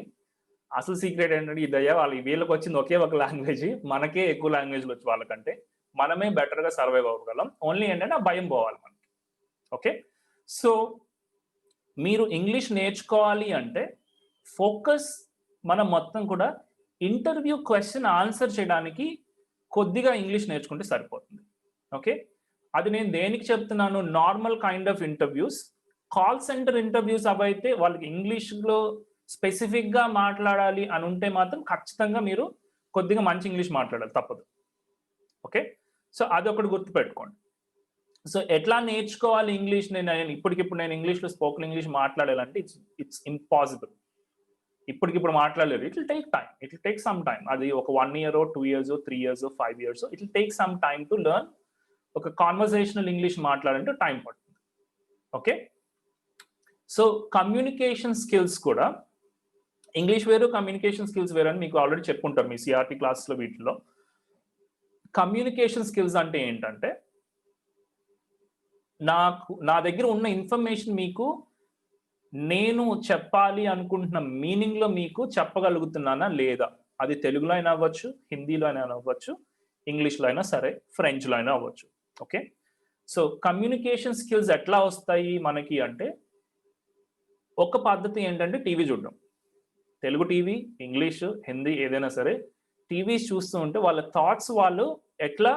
అసలు సీక్రెట్ ఏంటంటే ఇదయ్యా, వీళ్ళకి వచ్చింది ఒకే ఒక లాంగ్వేజ్, మనకే ఎక్కువ లాంగ్వేజ్లు వచ్చి వాళ్ళకంటే మనమే బెటర్గా సర్వైవ్ అవ్వగలం. ఓన్లీ ఏంటంటే ఆ భయం పోవాలి మనకి. ఓకే, సో మీరు ఇంగ్లీష్ నేర్చుకోవాలి అంటే ఫోకస్ మనం మొత్తం కూడా ఇంటర్వ్యూ క్వశ్చన్ ఆన్సర్ చేయడానికి కొద్దిగా ఇంగ్లీష్ నేర్చుకుంటే సరిపోతుంది. ఓకే, అది నేను దేనికి చెప్తున్నాను, normal kind of interviews, call centre interviews అవైతే వాళ్ళకి ఇంగ్లీష్లో స్పెసిఫిక్గా మాట్లాడాలి అని ఉంటే మాత్రం ఖచ్చితంగా మీరు కొద్దిగా మంచి ఇంగ్లీష్ మాట్లాడాలి, తప్పదు. ఓకే, సో అదొకటి గుర్తుపెట్టుకోండి. సో ఎట్లా నేర్చుకోవాలి ఇంగ్లీష్? ఇప్పటికిప్పుడు నేను ఇంగ్లీష్లో స్పోకెన్ ఇంగ్లీష్ మాట్లాడాలంటే ఇట్స్ ఇంపాసిబుల్. ఇప్పటికిప్పుడు మాట్లాడలేరు. It will take time, it will take some time. అది ఒక 1 year, 2 years, 3 years, 5 years, it will take some time to learn. ఒక కాన్వర్సేషనల్ ఇంగ్లీష్ మాట్లాడాలంటే టైం పడుతుంది. ఓకే, సో కమ్యూనికేషన్ స్కిల్స్ కూడా, ఇంగ్లీష్ వేరు, కమ్యూనికేషన్ స్కిల్స్ వేరు అని మీకు ఆల్రెడీ చెప్పుకుంటారు మీ సిఆర్టీ క్లాసెస్లో. వీటిలో కమ్యూనికేషన్ స్కిల్స్ అంటే ఏంటంటే, నా దగ్గర ఉన్న ఇన్ఫర్మేషన్ మీకు నేను చెప్పాలి అనుకుంటున్న మీనింగ్లో మీకు చెప్పగలుగుతున్నానా లేదా? అది తెలుగులో అయినా అవ్వచ్చు, హిందీలో అయినా అవ్వచ్చు, ఇంగ్లీష్లో అయినా సరే, ఫ్రెంచ్లో అయినా అవ్వచ్చు. ఓకే, సో కమ్యూనికేషన్ స్కిల్స్ ఎట్లా వస్తాయి మనకి అంటే, ఒక పద్ధతి ఏంటంటే టీవీ చూడడం. తెలుగు టీవీ, ఇంగ్లీష్, హిందీ ఏదైనా సరే, టీవీ చూస్తూ ఉంటే వాళ్ళ థాట్స్ వాళ్ళు ఎట్లా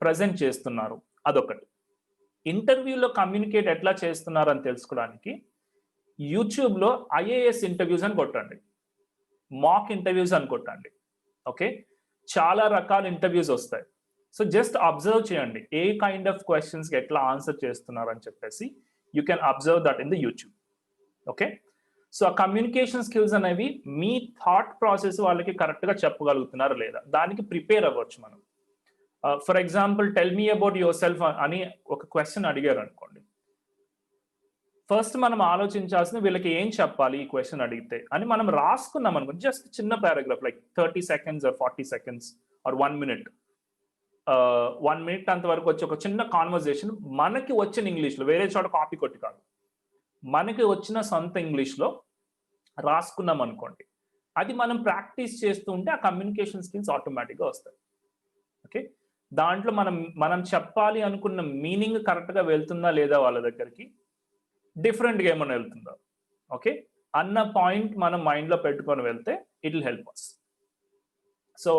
ప్రజెంట్ చేస్తున్నారు అదొకటి. ఇంటర్వ్యూలో కమ్యూనికేట్ ఎట్లా చేస్తున్నారు అని తెలుసుకోవడానికి యూట్యూబ్లో ఐఏఎస్ ఇంటర్వ్యూస్ అని కొట్టండి, మాక్ ఇంటర్వ్యూస్ అని కొట్టండి. ఓకే, చాలా రకాల ఇంటర్వ్యూస్ వస్తాయి. సో జస్ట్ అబ్జర్వ్ చేయండి ఏ కైండ్ ఆఫ్ క్వశ్చన్స్కి ఎట్లా ఆన్సర్ చేస్తున్నారు అని చెప్పేసి you can observe that in the YouTube. Okay, so ఆ కమ్యూనికేషన్ స్కిల్స్ అనేవి మీ థాట్ ప్రాసెస్ వాళ్ళకి కరెక్ట్గా చెప్పగలుగుతున్నారు లేదా, దానికి ప్రిపేర్ అవ్వచ్చు మనం. For example, tell me about your self అని ఒక క్వశ్చన్ అడిగారు అనుకోండి, ఫస్ట్ మనం ఆలోచించాల్సిన వీళ్ళకి ఏం చెప్పాలి ఈ క్వశ్చన్ అడిగితే అని మనం రాసుకున్నాం అనుకోండి. జస్ట్ చిన్న paragraph, like 30 seconds or 40 seconds or 1 minute, 1 minute అంతవరకు వచ్చి ఒక చిన్న కాన్వర్జేషన్ మనకి వచ్చిన ఇంగ్లీష్లో, వేరే చోట కాపీ కొట్టి కాదు, మనకి వచ్చిన సొంత ఇంగ్లీష్లో రాసుకున్నాం అనుకోండి. అది మనం ప్రాక్టీస్ చేస్తూ ఉంటే ఆ కమ్యూనికేషన్ స్కిల్స్ ఆటోమేటిక్గా వస్తాయి. ఓకే, దాంట్లో మనం చెప్పాలి అనుకున్న మీనింగ్ కరెక్ట్గా వెళ్తుందా లేదా వాళ్ళ దగ్గరికి, డిఫరెంట్గా ఏమైనా వెళ్తుందా, ఓకే అన్న పాయింట్ మనం మైండ్లో పెట్టుకొని వెళ్తే it will help us. So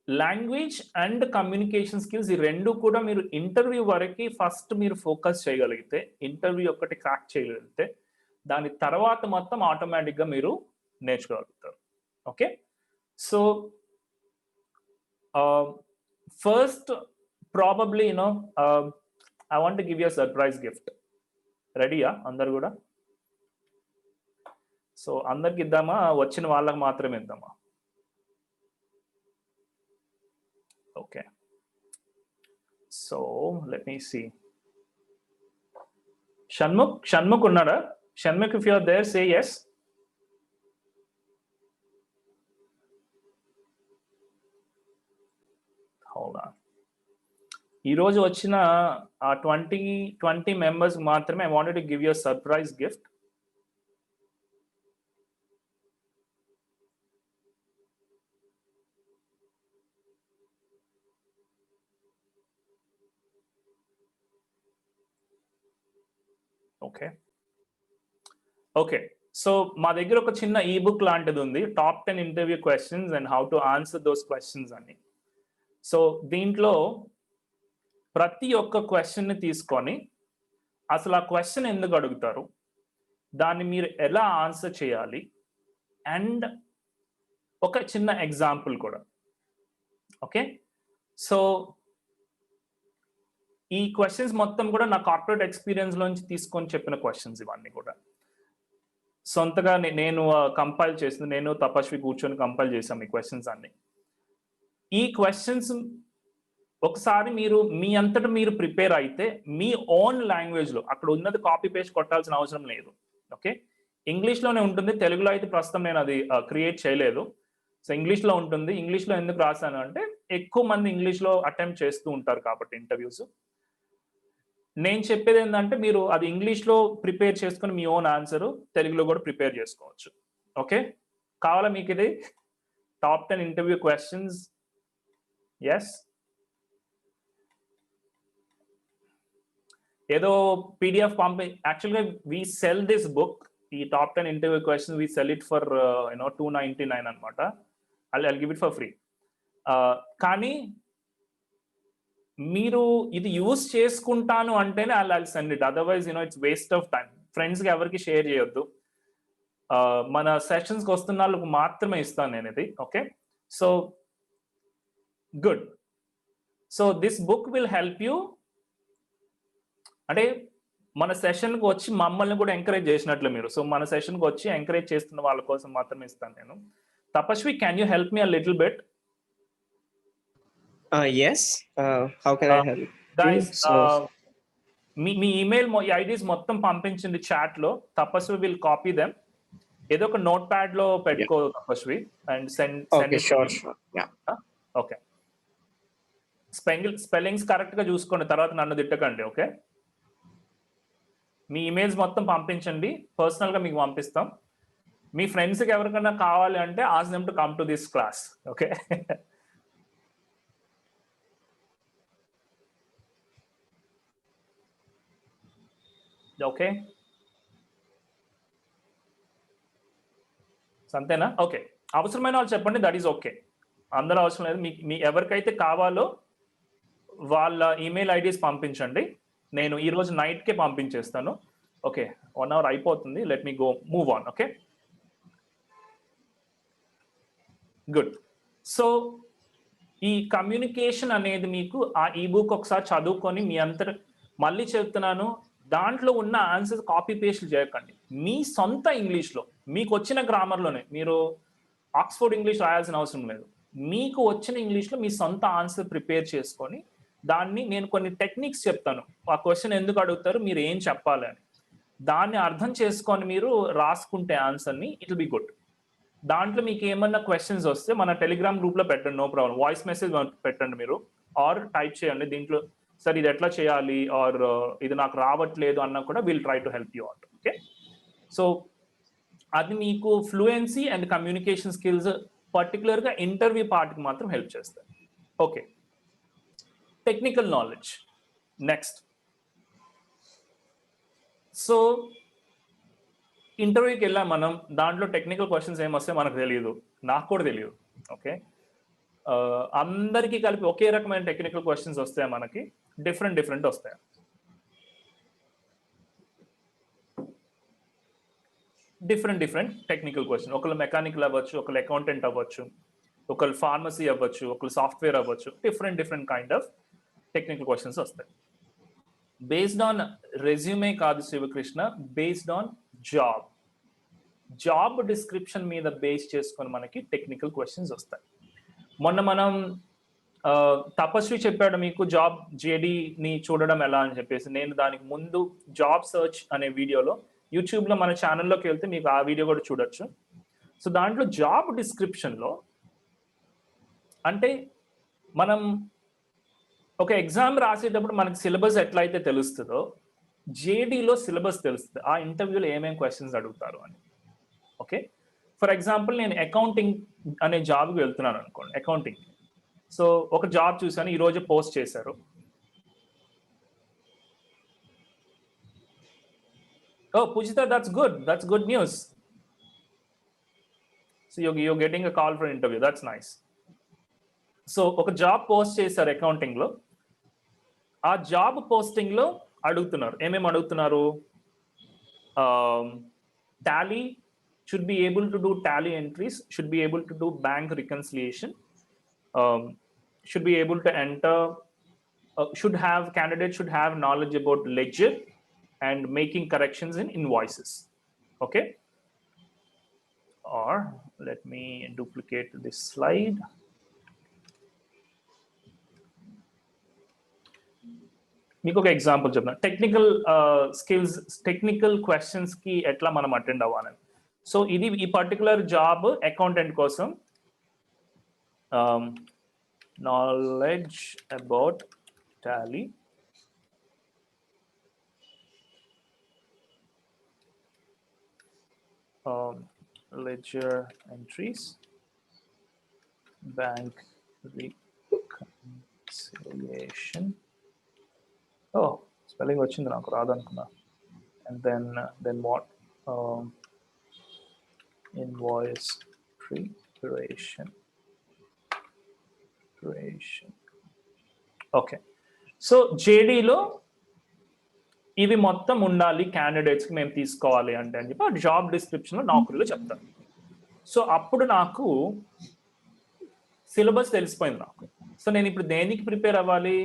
language and communication skills ఈ రెండు కూడా మీరు ఇంటర్వ్యూ వరకు ఫస్ట్ మీరు ఫోకస్ చేయగలిగితే, ఇంటర్వ్యూ ఒక్కటి క్రాక్ చేయగలిగితే, దాని తర్వాత మొత్తం ఆటోమేటిక్గా మీరు నేర్చుకోగలుగుతారు. Okay, so first probably I want to give you surprise gift. రెడీయా అందరు కూడా? సో అందరికి ఇద్దామా, వచ్చిన వాళ్ళకి మాత్రమే ఇద్దామా? Okay, So let me see. Shanmukh unnada? Shanmukh, if you are there, say yes. Hold on. ఈ రోజు వచ్చిన ఆ 20 మెంబర్స్ మాత్రమే I wanted to give you surprise gift. Okay so మా దగ్గర ఒక చిన్న ఈ బుక్ లాంటిది ఉంది, top 10 interview questions and how to answer those questions అని. సో దీంట్లో ప్రతి ఒక్క క్వశ్చన్ని తీసుకొని అసలు ఆ క్వశ్చన్ ఎందుకు అడుగుతారు, దాన్ని మీరు ఎలా ఆన్సర్ చేయాలి, అండ్ ఒక చిన్న ఎగ్జాంపుల్ కూడా. ఓకే సో ఈ క్వశ్చన్స్ మొత్తం కూడా నా కార్పొరేట్ ఎక్స్పీరియన్స్ లోంచి తీసుకొని చెప్పిన క్వశ్చన్స్ ఇవన్నీ కూడా. సొంతగా నేను కంపైల్ చేసింది, నేను తపస్వి కూర్చొని కంపైల్ చేసాం ఈ క్వశ్చన్స్ అన్ని. ఈ క్వశ్చన్స్ ఒకసారి మీరు మీ అంతటా మీరు ప్రిపేర్ అయితే మీ ఓన్ లాంగ్వేజ్ లో, అక్కడ ఉన్నది కాపీ పేస్ట్ కొట్టాల్సిన అవసరం లేదు. ఓకే ఇంగ్లీష్లోనే ఉంటుంది, తెలుగులో అయితే ప్రస్తుతం నేను అది క్రియేట్ చేయలేదు. సో ఇంగ్లీష్లో ఉంటుంది. ఇంగ్లీష్లో ఎందుకు రాశాను అంటే ఎక్కువ మంది ఇంగ్లీష్లో అటెంప్ట్ చేస్తూ ఉంటారు కాబట్టి ఇంటర్వ్యూస్. నేను చెప్పేది ఏంటంటే మీరు అది ఇంగ్లీష్లో ప్రిపేర్ చేసుకుని మీ ఓన్ ఆన్సర్ తెలుగులో కూడా ప్రిపేర్ చేసుకోవచ్చు. ఓకే కావాలా మీకు ఇది టాప్ 10 ఇంటర్వ్యూ క్వశ్చన్స్? ఎస్, ఏదో పీడిఎఫ్ పంపి, యాక్చువల్గా వీ సెల్ దిస్ బుక్, ఈ top 10 interview questions we sell it for $299 అనమాట. I'll give it for free. కానీ మీరు ఇది యూజ్ చేసుకుంటాను అంటేనే I'll send it, otherwise it's waste of time. ఫ్రెండ్స్కి ఎవరికి షేర్ చేయొద్దు. మన సెషన్స్కి వస్తున్న వాళ్ళకు మాత్రమే ఇస్తాను నేను ఇది. Okay so good. So this book will help you. అంటే మన సెషన్కి వచ్చి మమ్మల్ని కూడా ఎంకరేజ్ చేసినట్లు మీరు. సో మన సెషన్కి వచ్చి ఎంకరేజ్ చేస్తున్న వాళ్ళ కోసం మాత్రమే ఇస్తాను నేను. తపస్వి, can you help me a little bit? Yes. How can I help? Guys, me email IDs మొత్తం పంపించండి చాట్ లో. తపస్వి విల్ కాపీ దెమ్. ఏదో ఒక నోట్ ప్యాడ్ లో పెట్టుకో తపస్వి and send. Okay, sure. Yeah. Okay spellings correct గా చూసుకోండి, తర్వాత నన్ను తిట్టకండి. ఓకే మీ ఇమెయిల్స్ మొత్తం పంపించండి, పర్సనల్ గా మీకు పంపిస్తాం. మీ ఫ్రెండ్స్కి ఎవరికైనా కావాలి అంటే ask them to come to this class. Okay okay అంతేనా? ఓకే అవసరమైన వాళ్ళు చెప్పండి, దట్ ఈస్ ఓకే. అందరూ అవసరం లేదు. మీ ఎవరికైతే కావాలో వాళ్ళ ఈమెయిల్ ఐడీస్ పంపించండి. నేను ఈరోజు నైట్కే పంపించేస్తాను. ఓకే 1 hour అయిపోతుంది, let me go move on. Okay good. So ఈ కమ్యూనికేషన్ అనేది మీకు ఆ ఈ బుక్ ఒకసారి చదువుకొని మీ అంతట, మళ్ళీ చెప్తున్నాను, దాంట్లో ఉన్న ఆన్సర్స్ కాపీ పేస్ట్ చేయకండి. మీ సొంత ఇంగ్లీష్లో మీకు వచ్చిన గ్రామర్లోనే, మీరు ఆక్స్ఫోర్డ్ ఇంగ్లీష్ రాయాల్సిన అవసరం లేదు. మీకు వచ్చిన ఇంగ్లీష్లో మీ సొంత ఆన్సర్ ప్రిపేర్ చేసుకొని దాన్ని నేను కొన్ని టెక్నిక్స్ చెప్తాను. ఆ క్వశ్చన్ ఎందుకు అడుగుతారు, మీరు ఏం చెప్పాలి అని, దాన్ని అర్థం చేసుకొని మీరు రాసుకుంటే ఆన్సర్ని, ఇట్ విల్ బి గుడ్. దాంట్లో మీకు ఏమన్నా క్వశ్చన్స్ వస్తే మన టెలిగ్రామ్ గ్రూప్లో పెట్టండి, నో ప్రాబ్లం. వాయిస్ మెసేజ్ పెట్టండి మీరు, ఆర్ టైప్ చేయండి దీంట్లో, సార్ ఇది ఎట్లా చేయాలి, ఆర్ ఇది నాకు రావట్లేదు అన్నా కూడా will try to help you out. Okay so అది మీకు ఫ్లూయెన్సీ అండ్ కమ్యూనికేషన్ స్కిల్స్ పర్టికులర్గా ఇంటర్వ్యూ పార్ట్కి మాత్రం హెల్ప్ చేస్తాయి. Okay technical knowledge next. So ఇంటర్వ్యూకి వెళ్ళాం మనం, దాంట్లో టెక్నికల్ క్వశ్చన్స్ ఏమొస్తాయి మనకు తెలియదు, నాకు కూడా తెలియదు. ఓకే అందరికీ కలిపి ఒకే రకమైన టెక్నికల్ క్వశ్చన్స్ వస్తాయి మనకి, డిఫరెంట్ వస్తాయి. Different technical question. ఒకళ్ళు మెకానికల్ అవ్వచ్చు, ఒకళ్ళు అకౌంటెంట్ అవ్వచ్చు, ఒకళ్ళు ఫార్మసీ అవ్వచ్చు, ఒకళ్ళు సాఫ్ట్వేర్ అవ్వచ్చు. Different kind of technical questions వస్తాయి. బేస్డ్ ఆన్ రెజ్యూమే కాదు Sivakrishna, based on job description మీద బేస్ చేసుకొని మనకి టెక్నికల్ క్వశ్చన్స్ వస్తాయి. మొన్న మనం తపస్వి చెప్పాడు మీకు జాబ్ జేడీని చూడడం ఎలా అని చెప్పేసి. నేను దానికి ముందు జాబ్ సర్చ్ అనే వీడియోలో యూట్యూబ్లో మన ఛానల్లోకి వెళ్తే మీకు ఆ వీడియో కూడా చూడొచ్చు. సో దాంట్లో జాబ్ డిస్క్రిప్షన్లో అంటే మనం ఒక ఎగ్జామ్ రాసేటప్పుడు మనకి సిలబస్ ఎట్లయితే తెలుస్తుందో జేడీలో సిలబస్ తెలుస్తుంది, ఆ ఇంటర్వ్యూలో ఏమేమి క్వశ్చన్స్ అడుగుతారు అని. ఓకే, ఫర్ ఎగ్జాంపుల్ నేను అకౌంటింగ్ అనే జాబ్కి వెళ్తున్నాను అనుకోండి, అకౌంటింగ్. సో ఒక జాబ్ చూసాను, ఈరోజు పోస్ట్ చేశారు. ఓ పూజిత, that's good news. So you're getting a call for an interview, that's nice. So ఒక జాబ్ పోస్ట్ చేశారు అకౌంటింగ్ లో. ఆ జాబ్ పోస్టింగ్ లో అడుగుతున్నారు, ఏమేమి అడుగుతున్నారు? Tally, should be able to do tally entries, should be able to do bank reconciliation, should be able to enter, candidate should have knowledge about ledger and making corrections in invoices. Okay, or let me duplicate this slide. మీకు ఒక ఎగ్జాంపుల్ చెప్తాను, టెక్నికల్ స్కిల్స్, టెక్నికల్ క్వశ్చన్స్ కి ఎట్లా మనం అటెండ్ అవ్వాలని. సో ఇది ఈ పర్టికులర్ జాబ్ అకౌంటెంట్ కోసం knowledge about Tally, ledger entries, bank reconciliation. Spelling వచ్చింది, నాకు రాదనుకున్నా. And then what, invoice preparation. Okay, so జేడీలో ఇవి మొత్తం ఉండాలి క్యాండిడేట్స్కి మేము తీసుకోవాలి అంటే అని చెప్పి ఆ జాబ్ డిస్క్రిప్షన్లో నౌకరీలో చెప్తాను. సో అప్పుడు నాకు సిలబస్ తెలిసిపోయింది నాకు. సో నేను ఇప్పుడు దేనికి ప్రిపేర్ అవ్వాలి?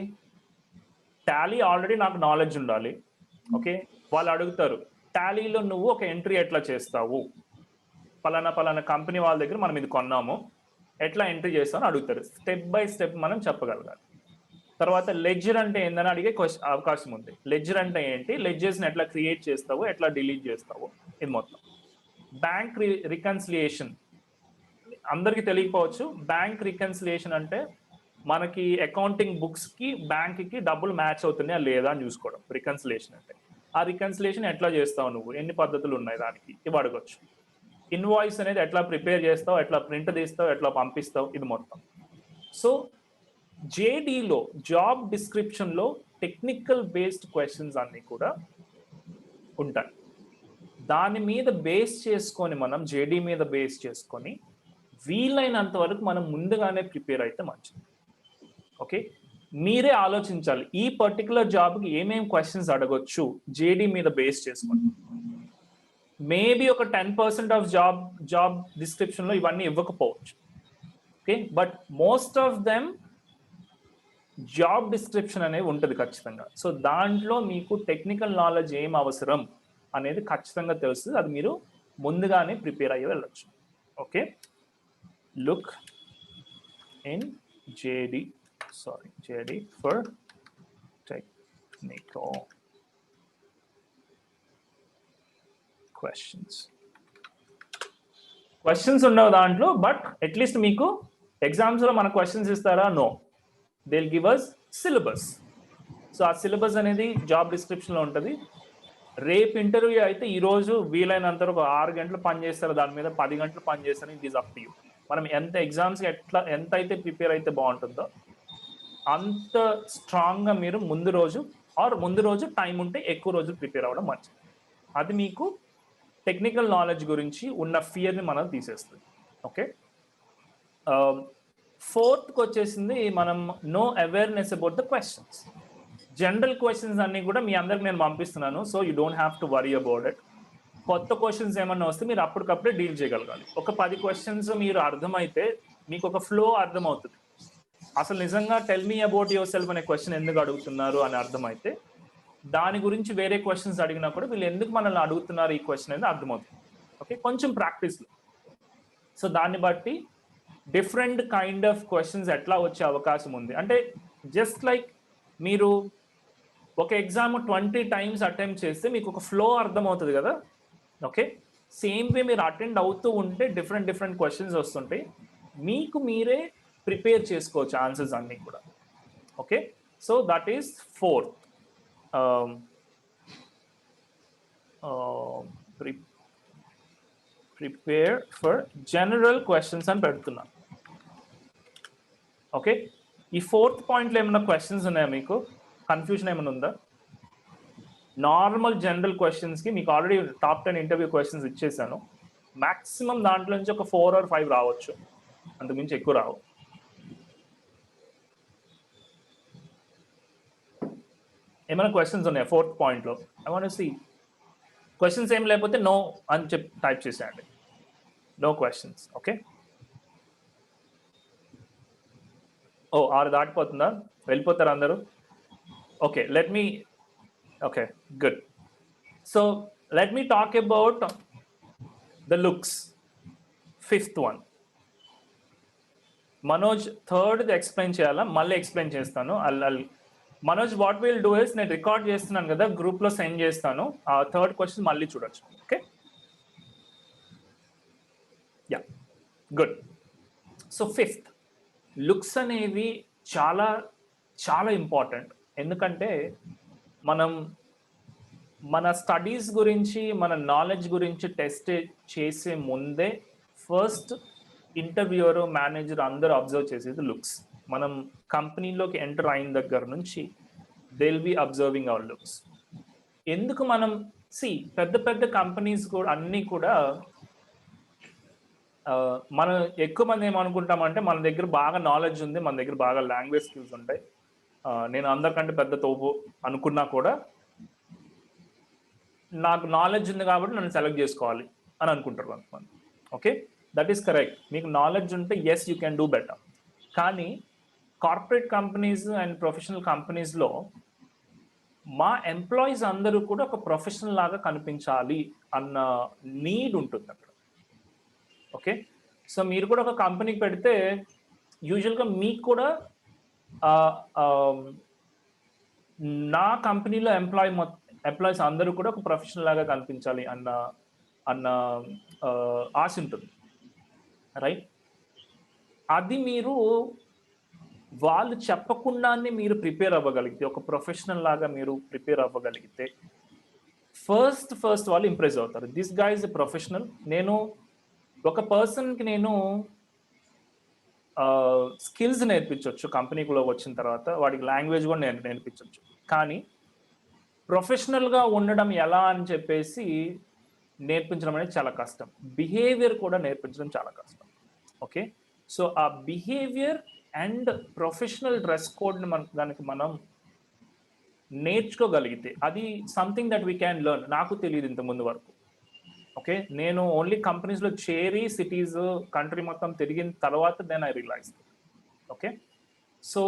టాలీ ఆల్రెడీ నాకు నాలెడ్జ్ ఉండాలి. ఓకే, వాళ్ళు అడుగుతారు టాలీలో నువ్వు ఒక ఎంట్రీ ఎట్లా చేస్తావు, పలానా కంపెనీ వాళ్ళ దగ్గర మనం ఇది కొన్నాము, ఎట్లా ఎంట్రీ చేస్తామని అడుగుతారు. స్టెప్ బై స్టెప్ మనం చెప్పగలగాలి. తర్వాత లెడ్జర్ అంటే ఏందని అడిగే అవకాశం ఉంది. లెడ్జర్ అంటే ఏంటి, లెడ్జర్స్ని ఎట్లా క్రియేట్ చేస్తావు, ఎట్లా డిలీట్ చేస్తావు, ఇది మొత్తం. బ్యాంక్ రికన్సిలియేషన్ అందరికీ తెలియకపోవచ్చు. బ్యాంక్ రికన్సిలియేషన్ అంటే మనకి అకౌంటింగ్ బుక్స్కి బ్యాంక్కి డబ్బులు మ్యాచ్ అవుతున్నాయా లేదా అని చూసుకోవడం రికన్సిలియేషన్ అంటే. ఆ రికన్సిలియేషన్ ఎట్లా చేస్తావు నువ్వు, ఎన్ని పద్ధతులు ఉన్నాయి దానికి, ఇవి అడగొచ్చు. ఇన్వాయిస్ అనేది ఎట్లా ప్రిపేర్ చేస్తావు, ఎట్లా ప్రింట్ తీస్తావు, ఎట్లా పంపిస్తావు, ఇది మొత్తం. సో జేడీలో జాబ్ డిస్క్రిప్షన్లో టెక్నికల్ బేస్డ్ క్వశ్చన్స్ అన్నీ కూడా ఉంటాయి. దాని మీద బేస్ చేసుకొని మనం జేడీ మీద బేస్ చేసుకొని వీలైనంత వరకు మనం ముందుగానే ప్రిపేర్ అయితే మంచిది. ఓకే, మీరే ఆలోచించాలి ఈ పర్టికులర్ జాబ్కి ఏమేమి క్వశ్చన్స్ అడగొచ్చు జేడీ మీద బేస్ చేసుకొని. మేబీ ఒక 10% ఆఫ్ జాబ్ డిస్క్రిప్షన్లో ఇవన్నీ ఇవ్వకపోవచ్చు. Okay, but most of them job description అనేది ఉంటుంది ఖచ్చితంగా. సో దాంట్లో మీకు టెక్నికల్ నాలెడ్జ్ ఏం అవసరం అనేది ఖచ్చితంగా తెలుస్తుంది. అది మీరు ముందుగానే ప్రిపేర్ అయ్యి వెళ్ళచ్చు. Okay, look in JD for technical questions ఉండవు దాంట్లో, బట్ అట్లీస్ట్ మీకు ఎగ్జామ్స్లో మన క్వశ్చన్స్ ఇస్తారా? No, they will give us syllabus. So ఆ సిలబస్ అనేది జాబ్ డిస్క్రిప్షన్లో ఉంటుంది. రేపు ఇంటర్వ్యూ అయితే ఈరోజు వీలైనంత ఒక 6 గంటలు పని చేస్తారు, దాని మీద 10 గంటలు పని చేస్తారు. It is up to you. మనం ఎంత ఎగ్జామ్స్కి ఎంత అయితే ప్రిపేర్ అయితే బాగుంటుందో అంత స్ట్రాంగ్గా మీరు ముందు రోజు టైం ఉంటే ఎక్కువ రోజులు ప్రిపేర్ అవ్వడం మంచిది. అది మీకు టెక్నికల్ నాలెడ్జ్ గురించి ఉన్న ఫియర్ని మనం తీసేస్తుంది. ఓకే, ఫోర్త్కి వచ్చేసింది మనం no awareness about the questions. General questions అన్నీ కూడా మీ అందరికి నేను పంపిస్తున్నాను. So you don't have to worry about it. కొత్త క్వశ్చన్స్ ఏమన్నా వస్తే మీరు అప్పటికప్పుడే డీల్ చేయగలగాలి. ఒక 10 క్వశ్చన్స్ మీరు అర్థమైతే మీకు ఒక ఫ్లో అర్థమవుతుంది. అసలు నిజంగా tell me about your self అనే క్వశ్చన్ ఎందుకు అడుగుతున్నారు అని అర్థమైతే దాని గురించి వేరే క్వశ్చన్స్ అడిగినా కూడా వీళ్ళు ఎందుకు మనల్ని అడుగుతున్నారు ఈ క్వశ్చన్ అనేది అర్థమవుతుంది. ఓకే, కొంచెం ప్రాక్టీస్లో. సో దాన్ని బట్టి డిఫరెంట్ కైండ్ ఆఫ్ క్వశ్చన్స్ ఎట్లా వచ్చే అవకాశం ఉంది అంటే జస్ట్ లైక్ మీరు ఒక ఎగ్జామ్ 20 టైమ్స్ అటెంప్ట్ చేస్తే మీకు ఒక ఫ్లో అర్థమవుతుంది కదా. ఓకే, సేమ్ వే మీరు అటెండ్ అవుతూ ఉంటే డిఫరెంట్ క్వశ్చన్స్ వస్తుంటాయి, మీకు మీరే ప్రిపేర్ చేసుకోవచ్చు ఆన్సర్స్ అన్నీ కూడా. Okay, so that is fourth. Prepare for general questions అని పెడుతున్నాను. ఓకే, ఈ ఫోర్త్ పాయింట్లో ఏమైనా క్వశ్చన్స్ ఉన్నాయా, మీకు కన్ఫ్యూజన్ ఏమైనా ఉందా? నార్మల్ జనరల్ క్వశ్చన్స్కి మీకు ఆల్రెడీ టాప్ 10 ఇంటర్వ్యూ క్వశ్చన్స్ ఇచ్చేసాను. మ్యాక్సిమం దాంట్లో నుంచి ఒక 4 or 5 రావచ్చు, అంతకుమించి ఎక్కువ రావు. ఏమైనా క్వశ్చన్స్ ఉన్నాయా ఫోర్త్ పాయింట్లో? I want to see. Questions ఏం లేకపోతే నో అని చెప్పి టైప్ చేసేయండి. No questions. ఓకే, ఓ 6 దాటిపోతుందా? వెళ్ళిపోతారు అందరూ? Okay, let me okay, good. So let me talk about the looks. Fifth one. Manoj third explain cheyala, malli explain chestanu. Manoj, what we'll do is నేను రికార్డ్ చేస్తున్నాను కదా, గ్రూప్ లో సెండ్ చేస్తాను. ఆ థర్డ్ క్వశ్చన్ మళ్ళీ చూడొచ్చు. Okay, yeah, good. So fifth, looks అనేవి చాలా చాలా ఇంపార్టెంట్. ఎందుకంటే మనం మన స్టడీస్ గురించి, మన నాలెడ్జ్ గురించి టెస్ట్ చేసే ముందే ఫస్ట్ ఇంటర్వ్యూయర్, మేనేజర్ అందరూ అబ్జర్వ్ చేసేది లుక్స్. మనం కంపెనీలోకి ఎంటర్ అయిన దగ్గర నుంచి they will be observing our looks. ఎందుకు మనం పెద్ద కంపెనీస్ కూడా అన్నీ కూడా మనం ఎక్కువ మంది ఏమనుకుంటామంటే మన దగ్గర బాగా నాలెడ్జ్ ఉంది, మన దగ్గర బాగా లాంగ్వేజ్ స్కిల్స్ ఉంటాయి, నేను అందరికంటే పెద్ద తోపు అనుకున్నా కూడా నాకు నాలెడ్జ్ ఉంది కాబట్టి నన్ను సెలెక్ట్ చేసుకోవాలి అని అనుకుంటారు కొంతమంది. Okay, that is correct. మీకు నాలెడ్జ్ ఉంటే yes you can do better. కానీ కార్పొరేట్ కంపెనీస్ అండ్ ప్రొఫెషనల్ కంపెనీస్లో మా ఎంప్లాయీస్ అందరూ కూడా ఒక ప్రొఫెషనల్ లాగా కనిపించాలి అన్న నీడ్ ఉంటుంది అక్కడ. ఓకే, సో మీరు కూడా ఒక కంపెనీకి పెడితే యూజువల్గా మీకు కూడా నా కంపెనీలో ఎంప్లాయీస్ అందరూ కూడా ఒక ప్రొఫెషనల్ లాగా కనిపించాలి అన్న ఆశ ఉంటుంది, రైట్? అది మీరు వాళ్ళు చెప్పకుండానే మీరు ప్రిపేర్ అవ్వగలిగితే, ఒక ప్రొఫెషనల్ లాగా మీరు ప్రిపేర్ అవ్వగలిగితే ఫస్ట్ వాళ్ళు ఇంప్రెస్ అవుతారు. This guy is a professional. నేను ఒక పర్సన్కి నేను స్కిల్స్ నేర్పించవచ్చు కంపెనీలో వచ్చిన తర్వాత, వాడికి లాంగ్వేజ్ కూడా నేర్పించవచ్చు. కానీ ప్రొఫెషనల్గా ఉండడం ఎలా అని చెప్పేసి నేర్పించడం అనేది చాలా కష్టం. బిహేవియర్ కూడా నేర్పించడం చాలా కష్టం. ఓకే, సో ఆ బిహేవియర్ అండ్ ప్రొఫెషనల్ డ్రెస్ కోడ్ని దానికి మనం నేర్చుకోగలిగితే అది something that we can learn. నాకు తెలియదు ఇంతకుముందు వరకు. ఓకే, నేను ఓన్లీ కంపెనీస్లో చేరి సిటీస్ కంట్రీ మొత్తం తిరిగిన తర్వాత then I realise. Okay, so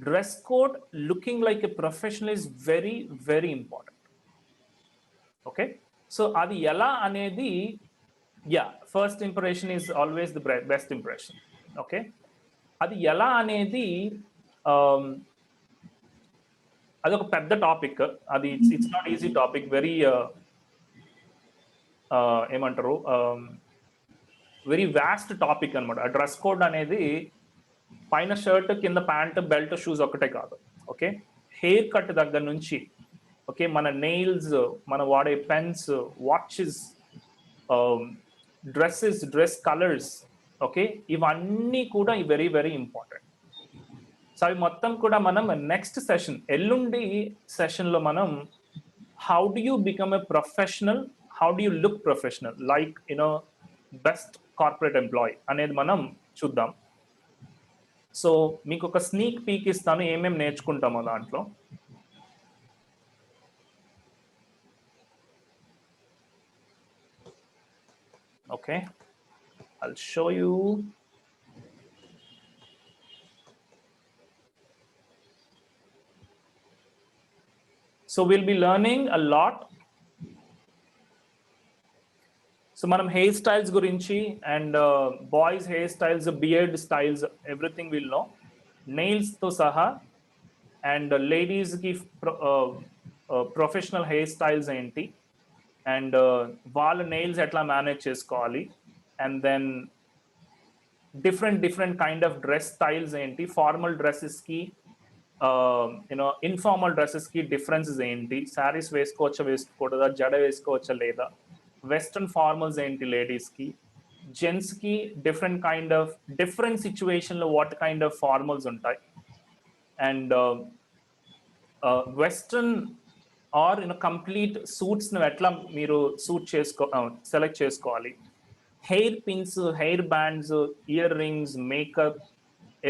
dress code looking like a professional is very very important. Okay, so అది ఎలా అనేది, yeah, first impression is always the best impression. Okay, అది ఎలా అనేది అదొక పెద్ద టాపిక్. అది it's not easy topic, very ఏమంటారు, వెరీ వాస్ట్ టాపిక్ అనమాట. ఆ డ్రెస్ కోడ్ అనేది పైన షర్ట్, కింద ప్యాంట్, బెల్ట్, షూస్ ఒక్కటే కాదు. ఓకే, హెయిర్ కట్ దగ్గర నుంచి, ఓకే, మన నెయిల్స్, మన వాడే pens, watches, dresses, dress colours, okay, ఇవన్నీ కూడా వెరీ వెరీ ఇంపార్టెంట్. సో అవి మొత్తం కూడా మనం నెక్స్ట్ సెషన్, ఎల్లుండి సెషన్లో మనం how do you become a professional, how do you look professional like you know best corporate employee అనేది మనం చూద్దాం. సో మీకు ఒక స్నీక్ పీక్ ఇస్తాను ఏమేమి నేర్చుకుంటామో దాంట్లో. Okay, I'll show you. So we'll be learning a lot. So మనం హెయిర్ స్టైల్స్ గురించి and boys hair styles, beard styles, everything will know, నెయిల్స్తో సహా. అండ్ లేడీస్కి ప్రొఫెషనల్ హెయిర్ స్టైల్స్ ఏంటి, అండ్ వాళ్ళ నెయిల్స్ ఎట్లా మేనేజ్ చేసుకోవాలి, and then different kind of dress styles ఏంటి, ఫార్మల్ డ్రెస్సెస్కి యూనో ఇన్ఫార్మల్ డ్రెస్సెస్కి డిఫరెన్సెస్ ఏంటి, శారీస్ వేసుకోవచ్చా వేసుకోకూడదా, జడ వేసుకోవచ్చా లేదా, వెస్ట్రన్ ఫార్మల్స్ ఏంటి లేడీస్కి, జెంట్స్కి డిఫరెంట్ సిచ్యువేషన్లో వాట్ కైండ్ ఆఫ్ ఫార్మల్స్ ఉంటాయి, అండ్ వెస్ట్రన్ ఆర్ కంప్లీట్ సూట్స్ను ఎట్లా మీరు సెలెక్ట్ చేసుకోవాలి, hair pins, hair bands, ear rings, makeup,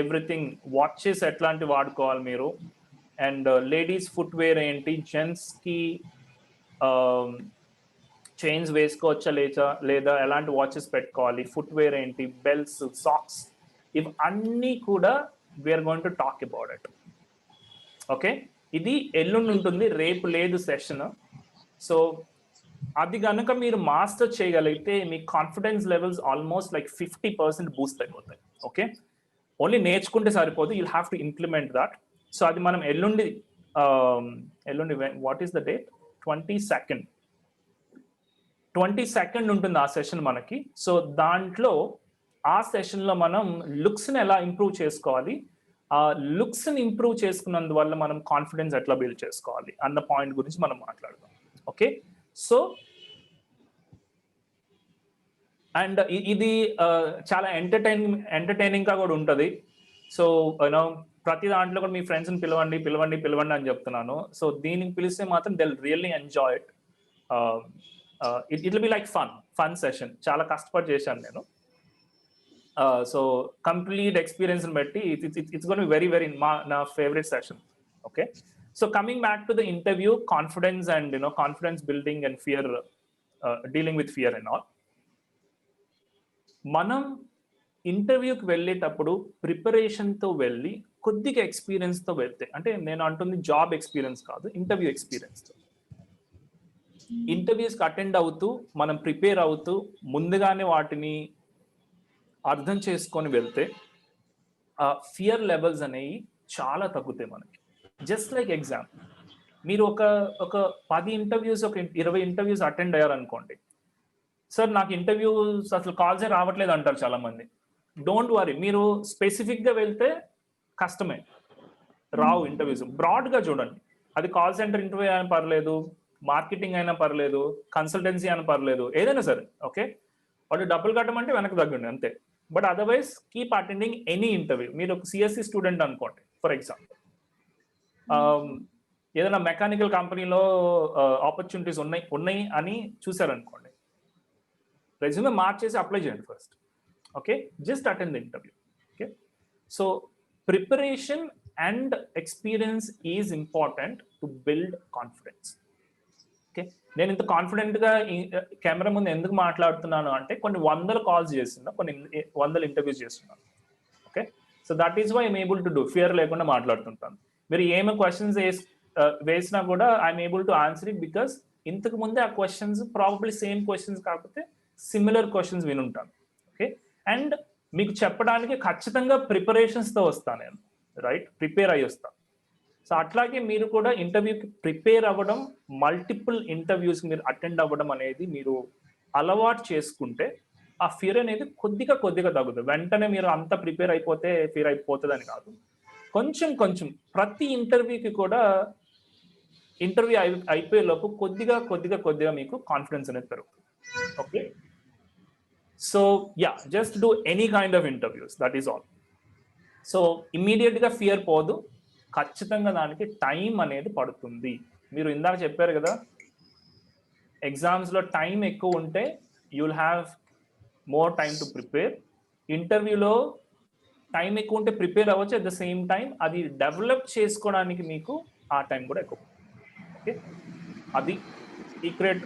everything, watches ఎట్లాంటి వాడుకోవాలి మీరు, అండ్ లేడీస్ ఫుట్వేర్ ఏంటి, జెంట్స్కి చైన్స్ వేసుకోవచ్చా లేదా ఎలాంటి వాచెస్ పెట్టుకోవాలి, ఫుట్వేర్ ఏంటి, బెల్ట్స్, సాక్స్, ఇవి అన్నీ కూడా we are going to talk about it. Okay, ఇది ఎల్లుండి ఉంటుంది, రేపు లేదు సెషన్. సో అది కనుక మీరు మాస్టర్ చేయగలిగితే మీ confidence levels almost like 50% boost అయిపోతాయి. ఓకే, ఓన్లీ నేర్చుకుంటే సరిపోదు, you'll have to implement that. So అది మనం ఎల్లుండి what is the date, 22nd ఉంటుంది ఆ సెషన్ మనకి. సో దాంట్లో ఆ సెషన్లో మనం లుక్స్ని ఎలా ఇంప్రూవ్ చేసుకోవాలి, ఆ లుక్స్ని ఇంప్రూవ్ చేసుకున్నందువల్ల మనం కాన్ఫిడెన్స్ ఎట్లా బిల్డ్ చేసుకోవాలి అన్న పాయింట్ గురించి మనం మాట్లాడదాం. ఓకే, సో అండ్ ఇది చాలా ఎంటర్టైనింగ్గా కూడా ఉంటుంది. సో యూనో ప్రతి దాంట్లో కూడా మీ ఫ్రెండ్స్ని పిలవండి అని చెప్తున్నాను. సో దీనికి పిలిస్తే మాత్రం they really enjoy it. It will be like fun session. చాలా కష్టపడి చేశాను నేను. సో కంప్లీట్ ఎక్స్పీరియన్స్ని బట్టి ఇట్స్ గోన్ బి వెరీ నా favourite session. Okay, so coming back to the interview, confidence and confidence building and fear, dealing with fear and all. మనం ఇంటర్వ్యూకి వెళ్ళేటప్పుడు ప్రిపరేషన్తో వెళ్ళి కొద్దిగా ఎక్స్పీరియన్స్తో వెళ్తే, అంటే నేను అంటుంది జాబ్ ఎక్స్పీరియన్స్ కాదు, ఇంటర్వ్యూ ఎక్స్పీరియన్స్తో, ఇంటర్వ్యూస్కి అటెండ్ అవుతూ మనం ప్రిపేర్ అవుతూ ముందుగానే వాటిని అర్థం చేసుకొని వెళ్తే ఫియర్ లెవెల్స్ అనేవి చాలా తగ్గుతాయి మనకి. జస్ట్ లైక్ ఎగ్జామ్, మీరు ఒక 10 ఇంటర్వ్యూస్, ఒక 20 ఇంటర్వ్యూస్ అటెండ్ అయ్యారనుకోండి, సార్ నాకు ఇంటర్వ్యూస్ అసలు కాల్సే రావట్లేదు అంటారు చాలా మంది. డోంట్ వరీ, మీరు స్పెసిఫిక్గా వెళ్తే కష్టమే, రావు ఇంటర్వ్యూస్. బ్రాడ్గా చూడండి, అది కాల్ సెంటర్ ఇంటర్వ్యూ అయినా పర్లేదు, మార్కెటింగ్ అయినా పర్లేదు, కన్సల్టెన్సీ అయినా పర్లేదు, ఏదైనా సరే. ఓకే, వాడు డబ్బులు కట్టమంటే వెనక్కి తగ్గండి అంతే. But otherwise keep attending any interview. మీరు ఒక సిఎస్సి స్టూడెంట్ అనుకోండి ఫర్ ఎగ్జాంపుల్, ఏదైనా మెకానికల్ కంపెనీలో ఆపర్చునిటీస్ ఉన్నాయి అని చూసారనుకోండి, రెజ్యూమే మార్చేసి అప్లై చేయండి first. Okay, just attend the interview. Okay, so preparation and experience is important to build confidence. Okay, నేను ఇంత కాన్ఫిడెంట్గా కెమెరా ముందు ఎందుకు మాట్లాడుతున్నాను అంటే కొన్ని 100 కాల్స్ చేస్తున్నా, కొన్ని 100 ఇంటర్వ్యూస్ చేస్తున్నాను. Okay, so that is why I'm able to do, fear లేకుండా మాట్లాడుతుంటాను. మీరు ఏమి క్వశ్చన్స్ వేసినా కూడా I'm able to answer it, because ఇంతకు ముందే ఆ క్వశ్చన్స్ ప్రాబబ్లీ సేమ్ క్వశ్చన్స్ కాకపోతే సిమిలర్ క్వశ్చన్స్ వినుంటాను. ఓకే, అండ్ మీకు చెప్పడానికి ఖచ్చితంగా ప్రిపరేషన్స్తో వస్తాను నేను, రైట్, ప్రిపేర్ అయ్యి వస్తాను. సో అట్లాగే మీరు కూడా ఇంటర్వ్యూకి ప్రిపేర్ అవ్వడం, మల్టిపుల్ ఇంటర్వ్యూస్ మీరు అటెండ్ అవ్వడం అనేది మీరు అలవాటు చేసుకుంటే ఆ ఫియర్ అనేది కొద్దిగా తగ్గుతుంది. వెంటనే మీరు అంత ప్రిపేర్ అయిపోతే ఫియర్ అయిపోతుంది అని కాదు, కొంచెం ప్రతి ఇంటర్వ్యూకి కూడా ఇంటర్వ్యూ అయిపోయే లోపు కొద్దిగా మీకు కాన్ఫిడెన్స్ అనేది పెరుగుతుంది. Okay, so yeah, just do any kind of interviews, that is all. So ఇమ్మీడియట్గా ఫియర్ పోదు, ఖచ్చితంగా దానికి టైం అనేది పడుతుంది. మీరు ఇందాక చెప్పారు కదా, ఎగ్జామ్స్లో టైం ఎక్కువ ఉంటే you will have more time to prepare. ఇంటర్వ్యూలో టైం ఎక్కువ ఉంటే ప్రిపేర్ అవ్వచ్చు, అట్ ద సేమ్ టైం అది డెవలప్ చేసుకోవడానికి మీకు ఆ టైం కూడా ఎక్కువ. ఓకే, అది సీక్రెట్,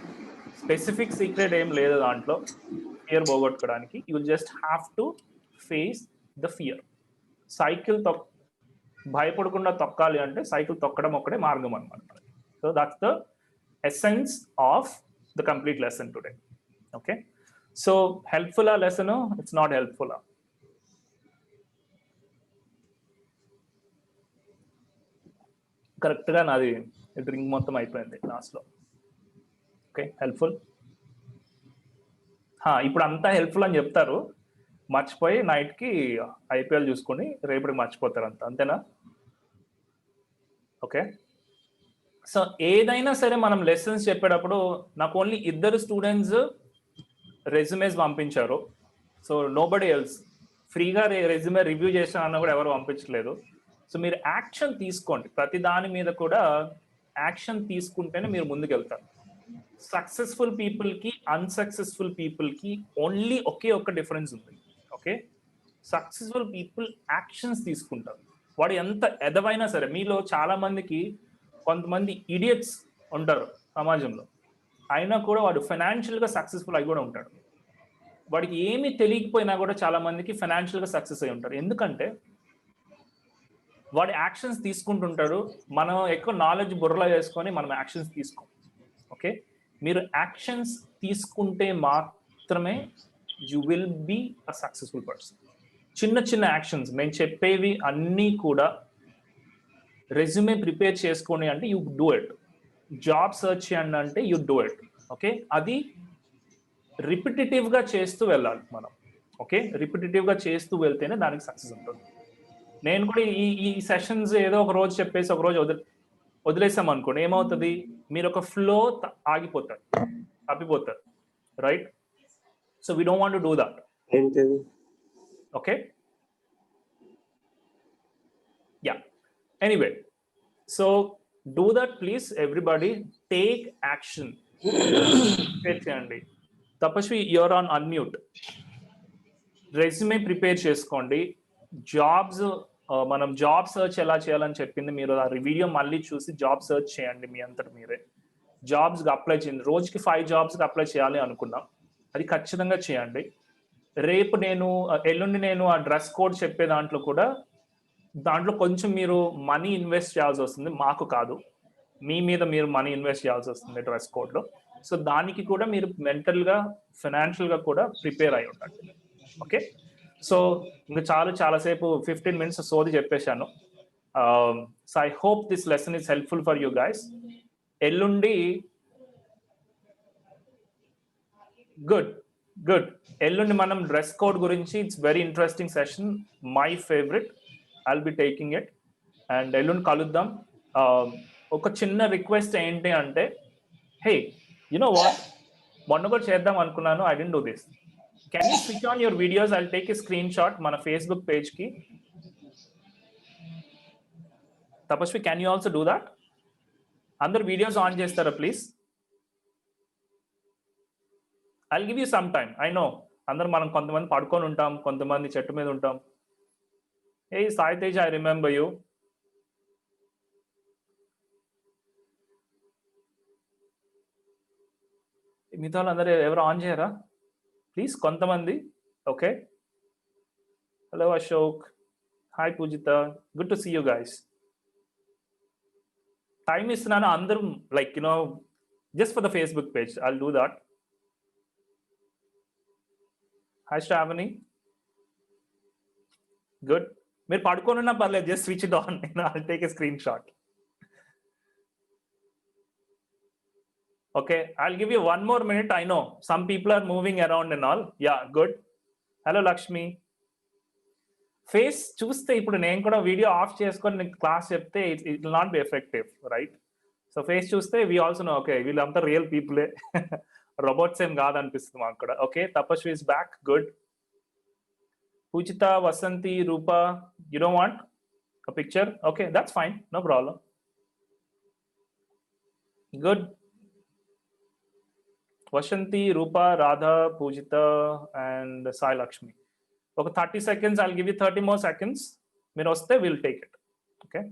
స్పెసిఫిక్ సీక్రెట్ ఏం లేదు దాంట్లో ఫియర్ పోగొట్టుకోవడానికి. You will just have to face the fear. Cycle భయపడకుండా తొక్కాలి అంటే సైకిల్ తొక్కడం ఒక్కడే మార్గం అనమాట. So that's the essence of the complete lesson today. Okay, so helpful ఆ లెసన్? It's not helpful. కరెక్ట్గా నాది డ్రింక్ మొత్తం అయిపోయింది లాస్ట్లో. Okay, helpful. ఇప్పుడు అంతా హెల్ప్ఫుల్ అని చెప్తారు, మర్చిపోయి నైట్కి ఐపీఎల్ చూసుకొని రేపటికి మర్చిపోతారు అంతేనా? ఓకే, సో ఏదైనా సరే మనం లెసన్స్ చెప్పేటప్పుడు నాకు ఓన్లీ 2 స్టూడెంట్స్ రెజ్యూమేస్ పంపించారు. సో నోబడీ ఎల్స్ ఫ్రీగా రెజ్యూమే రివ్యూ చేసిన కూడా ఎవరు పంపించలేదు. సో మీరు యాక్షన్ తీసుకోండి, ప్రతి దాని మీద కూడా యాక్షన్ తీసుకుంటేనే మీరు ముందుకు వెళ్తారు. సక్సెస్ఫుల్ పీపుల్కి అన్సక్సెస్ఫుల్ పీపుల్కి ఓన్లీ ఒకే ఒక్క డిఫరెన్స్ ఉంది. ఓకే, సక్సెస్ఫుల్ పీపుల్ యాక్షన్స్ తీసుకుంటారు. వాడు ఎంత ఎదవైనా సరే, మీలో చాలా మందికి కొంతమంది ఇడియట్స్ ఉంటారు సమాజంలో, అయినా కూడా వాడు ఫైనాన్షియల్గా సక్సెస్ఫుల్ అయి కూడా ఉంటాడు. వాడికి ఏమీ తెలియకపోయినా కూడా చాలా మందికి ఫైనాన్షియల్గా సక్సెస్ అయి ఉంటారు. ఎందుకంటే వాడు యాక్షన్స్ తీసుకుంటుంటాడు. మనం ఎక్కువ నాలెడ్జ్ బుర్రలో వేసుకొని మనం యాక్షన్స్ తీసుకోం. ఓకే, మీరు యాక్షన్స్ తీసుకుంటే మాత్రమే you will be a successful person. చిన్న చిన్న యాక్షన్స్ మేము చెప్పేవి అన్నీ కూడా రెజ్యూమే ప్రిపేర్ చేసుకోండి అంటే you do it. Job search చేయండి అంటే యూ డూ ఇట్. ఓకే, అది రిపిటేటివ్గా చేస్తూ వెళ్ళాలి మనం. ఓకే, రిపిటేటివ్గా చేస్తూ వెళ్తేనే దానికి సక్సెస్ ఉంటుంది. నేను కూడా ఈ సెషన్స్ ఏదో ఒక రోజు చెప్పేసి ఒక రోజు వదిలేసాం అనుకోండి, ఏమవుతుంది, మీరు ఒక ఫ్లో ఆగిపోతారు, తప్పిపోతారు. Right? So we don't want to do that. Okay, yeah, anyway, so do that please. Everybody take action. చేయండి. Tapasvi, you are on unmute. Resume prepare చేసుకోండి. జాబ్స్, మనం జాబ్ సర్చ్ ఎలా చేయాలని చెప్పింది, మీరు ఆ వీడియో మళ్ళీ చూసి జాబ్ సర్చ్ చేయండి. మీ అంతటి మీరే జాబ్స్కి అప్లై చేయండి. రోజుకి 5 జాబ్స్కి అప్లై చేయాలి అనుకున్నాం, అది ఖచ్చితంగా చేయండి. రేపు ఎల్లుండి నేను ఆ డ్రెస్ కోడ్ చెప్పే దాంట్లో కొంచెం మీరు మనీ ఇన్వెస్ట్ చేయాల్సి వస్తుంది, మాకు కాదు, మీ మీద మీరు మనీ ఇన్వెస్ట్ చేయాల్సి వస్తుంది డ్రెస్ కోడ్లో. సో దానికి కూడా మీరు మెంటల్గా ఫైనాన్షియల్గా కూడా ప్రిపేర్ అయి ఉండండి. ఓకే, సో ఇంకా చాలాసేపు 15 minutes సోది చెప్పేశాను. So I hope this lesson is helpful for you guys. ఎల్లుండి గుడ్ ఎల్లుండి మనం డ్రెస్ కోడ్ గురించి, it's very interesting session, my favourite. I'll be taking it. And ఎల్లుండి కలుద్దాం. ఒక చిన్న రిక్వెస్ట్ ఏంటి అంటే, హే, యు నో వాట్, మొన్న కూడా చేద్దాం అనుకున్నాను, I don't do this. Can you switch on your videos? I'll take a screenshot మన Facebook page ki. Tapashvi, can you also do that? అందరు వీడియోస్ ఆన్ చేస్తారా please? I'll give you some time. I know అందరు మనం కొంతమంది పడుకొని ఉంటాం, కొంతమంది చెట్టు మీద ఉంటాం. Hey Sai Tej, I remember you. మిగతా వాళ్ళందరూ ఎవరు ఆన్ చేయరా ప్లీజ్? కొంతమంది. Okay, hello Ashok, hi Pujitha, good to see you guys. Time ఇస్తున్నాను అందరూ, like just for the Facebook page, I'll do that. Hi Sravani, good. మీరు పడుకోనున్నా పర్లేదు, just switch it on, I'll take a screenshot. Okay, I'll give you one more minute. I know some people are moving around and all. Yeah, good. Hello Lakshmi. Face చూస్తే ఇప్పుడు నేను కూడా వీడియో ఆఫ్ చేసుకొని నేను క్లాస్ చెప్తే it will not be effective, right? So face చూస్తే వీ ఆల్సో నో, ఓకే, వీళ్ళంతా రియల్ పీపులే, రోబోట్స్ ఏం కాదనిపిస్తుంది మాకు కూడా. Okay, Tapasvi is back, good. Pujitha, Vasanthi, Rupa, you don't want a picture? Okay, that's fine, no problem. Good. Vashanti, Rupa, Radha, Pujita, and Sai Lakshmi. Okay, 30 seconds. I'll give you 30 more seconds. When oste, we'll take it. Okay.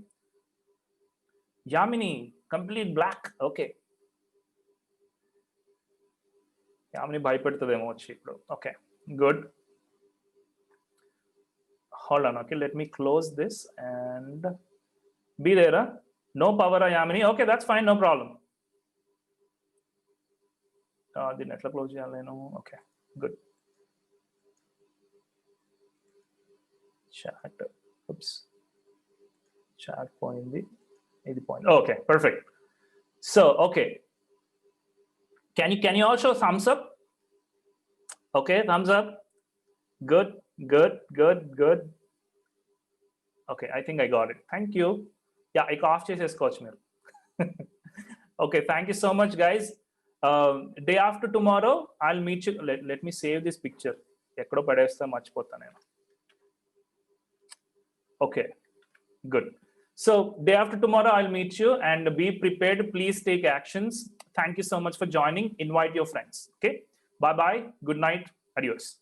Yamini, complete black. Okay. Yamini bhaypettademo vachi ippudu. Okay, good. Hold on. Okay, let me close this and be there. Huh? No power, Yamini. Okay, that's fine. No problem. దీన్ని ఎట్లా క్లోజ్ చేయాలి నేను? Okay, Good. Chat. Oops. Chat point. Okay, perfect. So, okay. Can you all show thumbs up? Okay, thumbs up. Good. Okay, I think I got it. Thank you. Yeah, I off చేసేసుకోవచ్చు మీరు. Okay, thank you so much, guys. Day after tomorrow, I'll meet you. Let me save this picture. ఎక్కడో పడేస్తా మర్చిపోతా నేను. Okay, good. So day after tomorrow, I'll meet you, and be prepared. Please take actions. Thank you so much for joining. Invite your friends. Okay, bye bye. Good night. Adios.